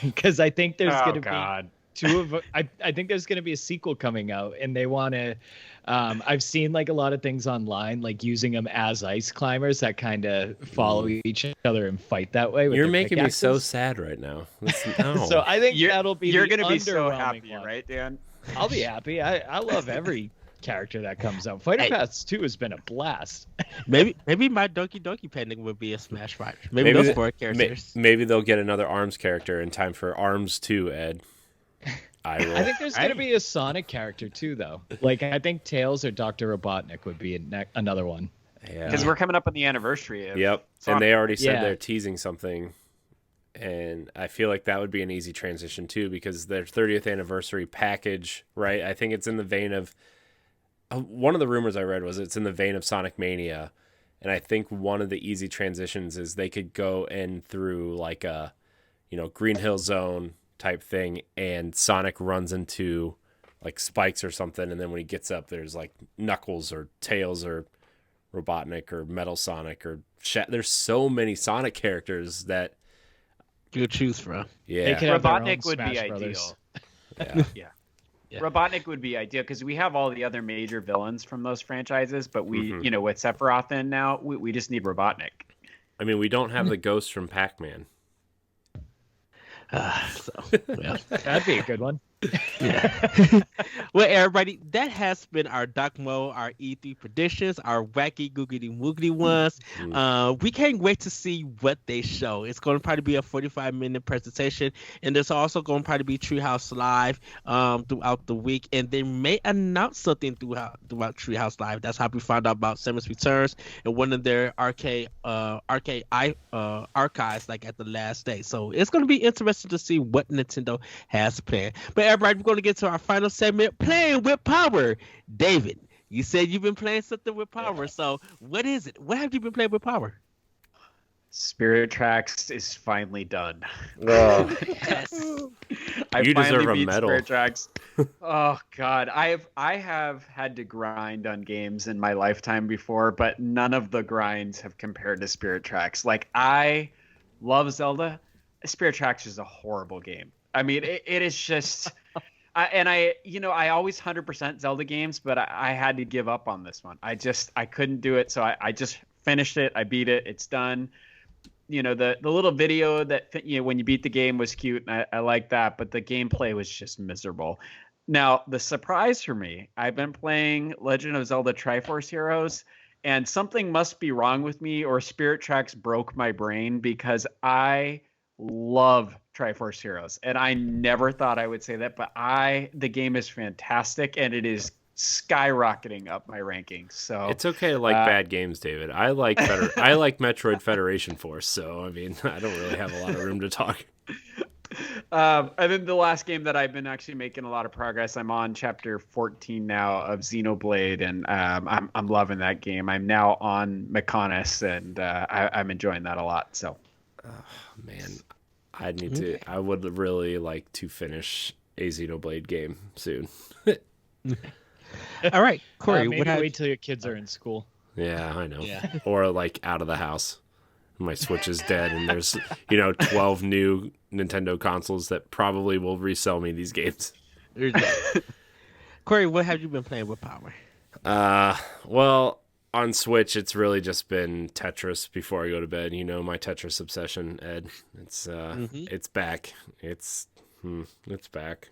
because I think there's going to be 2 of. I think there's going to be a sequel coming out, and they want to. I've seen like a lot of things online, like using them as ice climbers that kind of follow each other and fight that way. With You're making me so sad right now. No. So I think that'll be. You're going to be so happy, right, Dan? I'll be happy. I love every character that comes out. Fighter Pass 2 has been a blast. Maybe my Donkey Donkey Pending would be a Smash Fighter. Maybe those 4 characters. Maybe they'll get another ARMS character in time for ARMS 2, Ed. I think there's going to be a Sonic character too, though. Like, I think Tails or Dr. Robotnik would be another one. Yeah. Because we're coming up on the anniversary of Sonic. And they already said they're teasing something. And I feel like that would be an easy transition too, because their 30th anniversary package, right? I think it's in the vein of one of the rumors I read was it's in the vein of Sonic Mania, and I think one of the easy transitions is they could go in through like a, Green Hill Zone type thing, and Sonic runs into like spikes or something, and then when he gets up, there's like Knuckles or Tails or Robotnik or Metal Sonic or There's so many Sonic characters that you could choose from. Yeah, Robotnik would be Brothers. ideal. Yeah. Robotnik would be ideal because we have all the other major villains from those franchises, but we, with Sephiroth in now, we just need Robotnik. I mean, we don't have the ghost from Pac-Man. That'd be a good one. Yeah. Well, everybody, that has been our Doc Mo, our E3 predictions, our wacky googly woogly ones. We can't wait to see what they show. It's going to probably be a 45-minute presentation, and there's also going to probably be Treehouse Live throughout the week, and they may announce something throughout Treehouse Live. That's how we found out about Samus Returns and one of their archives, like at the last day. So it's going to be interesting to see what Nintendo has planned. But everybody, we're going to get to our final segment, Playing with Power. David, you said you've been playing something with Power. So what is it? What have you been playing with Power? Spirit Tracks is finally done. Oh. Yes. You deserve a beat medal. Spirit Tracks. Oh God, I have had to grind on games in my lifetime before, but none of the grinds have compared to Spirit Tracks. Like, I love Zelda. Spirit Tracks is a horrible game. I mean, it is just. I always 100% Zelda games, but I had to give up on this one. I couldn't do it, so I just finished it. I beat it. It's done. The little video that when you beat the game was cute, and I like that, but the gameplay was just miserable. Now, the surprise for me, I've been playing Legend of Zelda Triforce Heroes, and something must be wrong with me, or Spirit Tracks broke my brain, because I love Triforce Heroes, and I never thought I would say that, but the game is fantastic, and it is skyrocketing up my rankings. So it's okay to like bad games, David. I like Metroid Federation Force, so I mean, I don't really have a lot of room to talk. And then the last game that I've been actually making a lot of progress, I'm on chapter 14 now of Xenoblade, and I'm loving that game. I'm now on Mechonis, and I'm enjoying that a lot. So, man, I would really like to finish a Xenoblade game soon. All right, Corey. Maybe wait till your kids are in school. Yeah, I know. Yeah. Or like out of the house. My Switch is dead, and there's 12 new Nintendo consoles that probably will resell me these games. Corey, what have you been playing with Power? Well, on Switch, it's really just been Tetris before I go to bed. My Tetris obsession, Ed. It's it's back. It's back.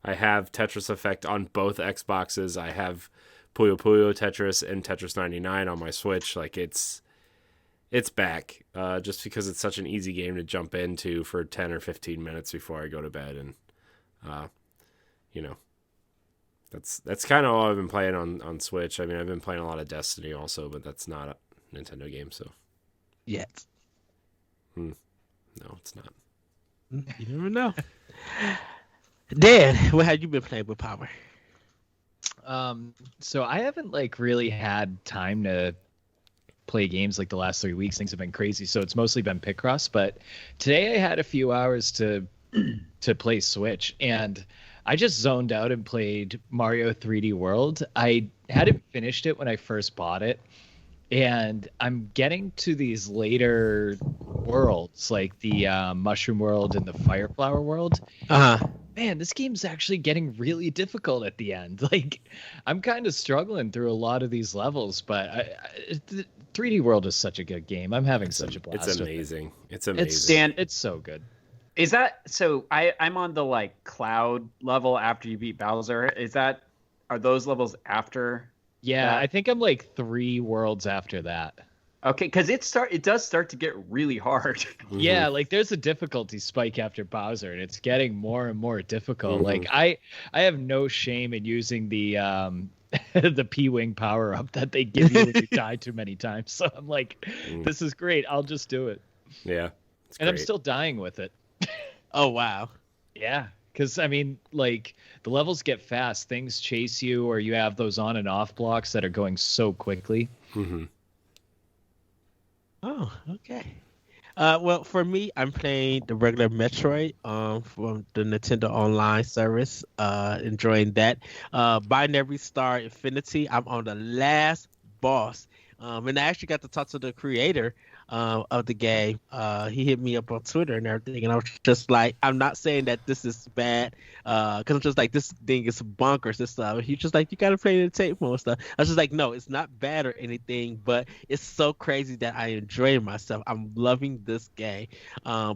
I have Tetris Effect on both Xboxes. I have Puyo Puyo Tetris and Tetris 99 on my Switch. Like, it's back. Just because it's such an easy game to jump into for 10 or 15 minutes before I go to bed, and that's kind of all I've been playing on Switch. I mean, I've been playing a lot of Destiny also, but that's not a Nintendo game, so. Yet. No, it's not. You never know. Dan, what have you been playing with Power? So I haven't really had time to play games like the last 3 weeks. Things have been crazy, so it's mostly been Picross. But today I had a few hours to play Switch, and I just zoned out and played Mario 3D World. I hadn't finished it when I first bought it, and I'm getting to these later worlds, like the Mushroom World and the Fireflower World. Man, this game's actually getting really difficult at the end. Like, I'm kind of struggling through a lot of these levels, but 3D World is such a good game. I'm having such a blast. It's amazing. It's amazing. Dan, it's so good. Is that so? I'm on the cloud level after you beat Bowser. Are those levels after? Yeah, that? I think I'm 3 worlds after that. Okay, because it does start to get really hard. Yeah, there's a difficulty spike after Bowser, and it's getting more and more difficult. I have no shame in using the the P-Wing power up that they give you when you die too many times. So I'm this is great. I'll just do it. Yeah, and I'm still dying with it. Oh wow. Yeah, because I mean, the levels get fast. Things chase you, or you have those on and off blocks that are going so quickly. Mm-hmm. Oh, okay. Well, for me, I'm playing the regular Metroid from the Nintendo Online service. Enjoying that. Binary Star Infinity. I'm on the last boss. And I actually got to talk to the creator of the game. He hit me up on Twitter and everything, and I was just like, I'm not saying that this is bad, because I'm just like, this thing is bonkers and stuff. He's just like, you gotta play the tape mode stuff. I was just like, no, it's not bad or anything, but it's so crazy that I enjoy myself. I'm loving this game.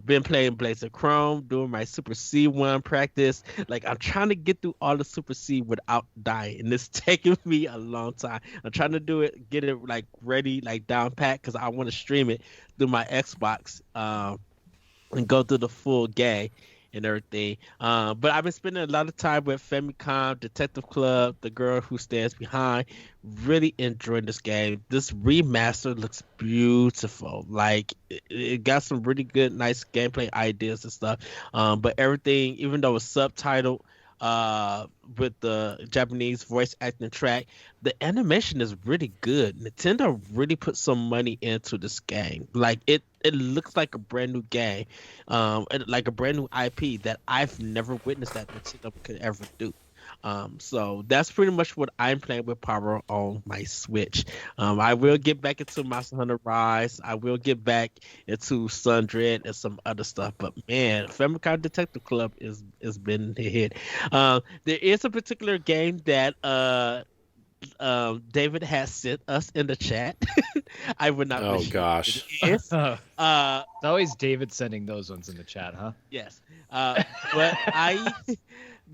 Been playing Blaze of Chrome, doing my Super C1 practice. Like, I'm trying to get through all the Super C without dying, and it's taking me a long time. I'm trying to do it, get it like ready, like down pat, because I want to stream it through my Xbox, and go through the full game and everything. But I've been spending a lot of time with Famicom, Detective Club, The Girl Who Stands Behind. Really enjoying this game. This remaster looks beautiful. Like, it got some really good, nice gameplay ideas and stuff. But everything, even though it's subtitled, with the Japanese voice acting track, the animation is really good. Nintendo really put some money into this game. Like, it looks like a brand new game, like a brand new IP that I've never witnessed that Nintendo could ever do. So that's pretty much what I'm playing with Power on my Switch. I will get back into Monster Hunter Rise. I will get back into Sundred and some other stuff. But man, Famicom Detective Club is been a hit. There is a particular game that David has sent us in the chat. I would not. Oh gosh. It's always David sending those ones in the chat, huh? Yes.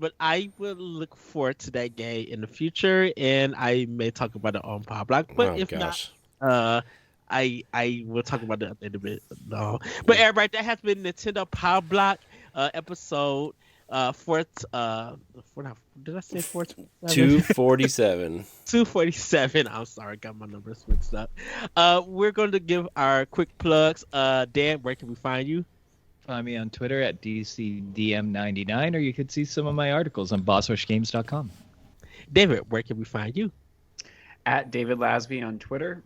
But I will look forward to that game in the future, and I may talk about it on Pow Block. But if not, I will talk about it in a bit. No. But everybody, that has been Nintendo Pow Block episode did I say 247? 247. I'm sorry, got my numbers mixed up. We're going to give our quick plugs. Dan, where can we find you? Find me on Twitter at DCDM99, or you could see some of my articles on bossrushgames.com. David, where can we find you? At David Lasby on Twitter,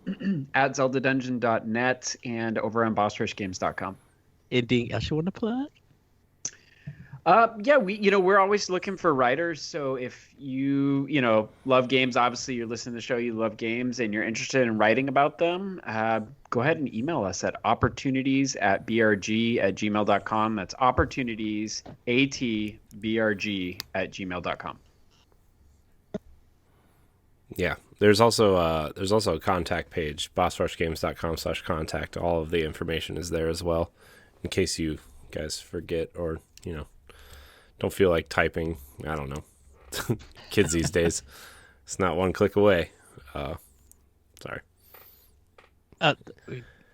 at ZeldaDungeon.net, and over on bossrushgames.com. Anything else you want to plug? Yeah, we're always looking for writers. So if you love games, obviously you're listening to the show, you love games, and you're interested in writing about them, go ahead and email us at opportunities@brg@gmail.com. That's opportunities@brg@gmail.com. Yeah, there's also a contact page, bossrushgames.com/contact. All of the information is there as well, in case you guys forget or don't feel like typing. I don't know. Kids these days, it's not one click away. Sorry.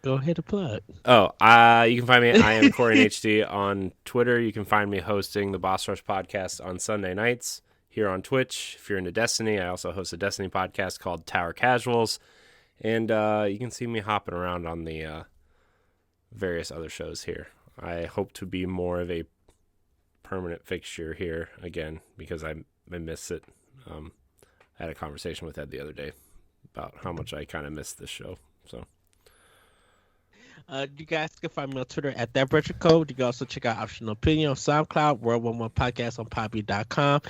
Go ahead and plug. Oh, you can find me. I am Corey HD on Twitter. You can find me hosting the Boss Rush podcast on Sunday nights here on Twitch. If you're into Destiny, I also host a Destiny podcast called Tower Casuals, and you can see me hopping around on the various other shows here. I hope to be more of a permanent fixture here again because I miss it. I had a conversation with Ed the other day about how much I kind of miss this show. So you guys can find me on Twitter at ThatBretcherCode. You can also check out Optional Opinion on SoundCloud, World 11 Podcast on Poppy.com.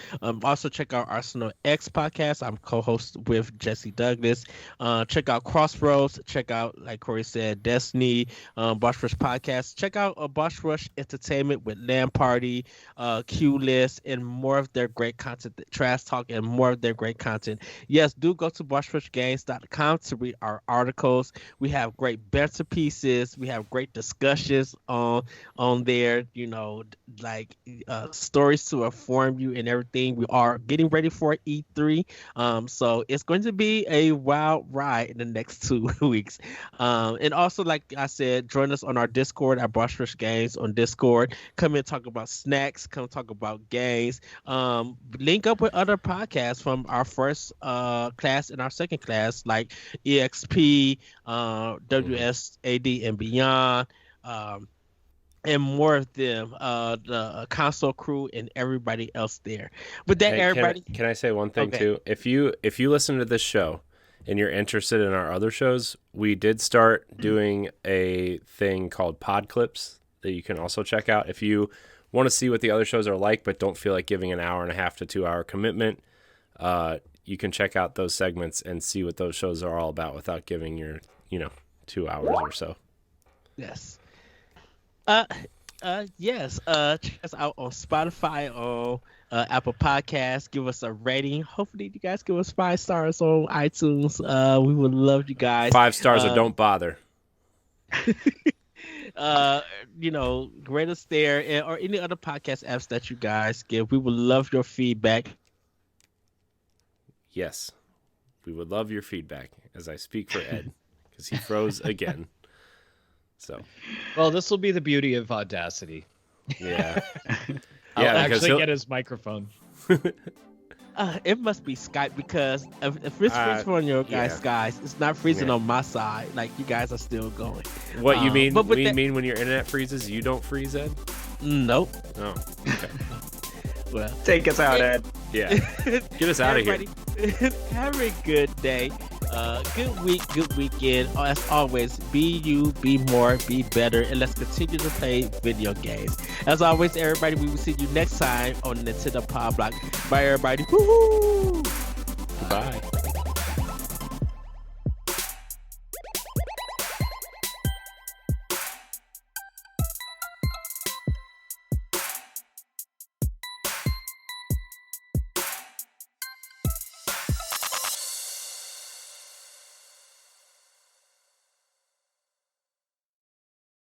Also check out Arsenal X Podcast. I'm co-host with Jesse Douglas. Check out Crossroads. Check out, like Corey said, Destiny, Boss Rush Podcast. Check out Boss Rush Entertainment with Land Party, Q-List, and more of their great content, Trash Talk, and more of their great content. Yes, do go to bossrushgames.com to read our articles. We have great banter pieces. We have great discussions on there, like stories to inform you and everything. We are getting ready for E3, so it's going to be a wild ride in the next 2 weeks. And also, like I said, join us on our Discord at Boss Rush Games on Discord. Come and talk about snacks. Come talk about games. Link up with other podcasts from our first class and our second class, like EXP, WSAD, and beyond, and more of them, the console crew and everybody else there. But that, everybody, can I say one thing too? If you listen to this show and you're interested in our other shows, we did start doing a thing called Pod Clips that you can also check out. If you want to see what the other shows are like but don't feel like giving an hour and a half to 2 hour commitment, you can check out those segments and see what those shows are all about without giving your 2 hours or so. Yes. Yes. Check us out on Spotify, on Apple Podcasts. Give us a rating. Hopefully, you guys give us 5 stars on iTunes. We would love you guys. 5 stars or don't bother. Rate us there or any other podcast apps that you guys give. We would love your feedback. Yes, we would love your feedback. As I speak for Ed, because he froze again. So, well, this will be the beauty of Audacity. Yeah. I'll actually get his microphone. It must be Skype because if it's freezing on your guys, it's not freezing on my side. Like you guys are still going. What you mean? What you mean when your internet freezes, you don't freeze, Ed? Nope. Oh, okay. Well, take us out, Ed. Yeah. Get us out of here. Have a good day. Good week, good weekend. As always, be you, be more, be better, and let's continue to play video games. As always, everybody, we will see you next time on Nintendo Pow Block. Bye, everybody. Woo-hoo! Bye.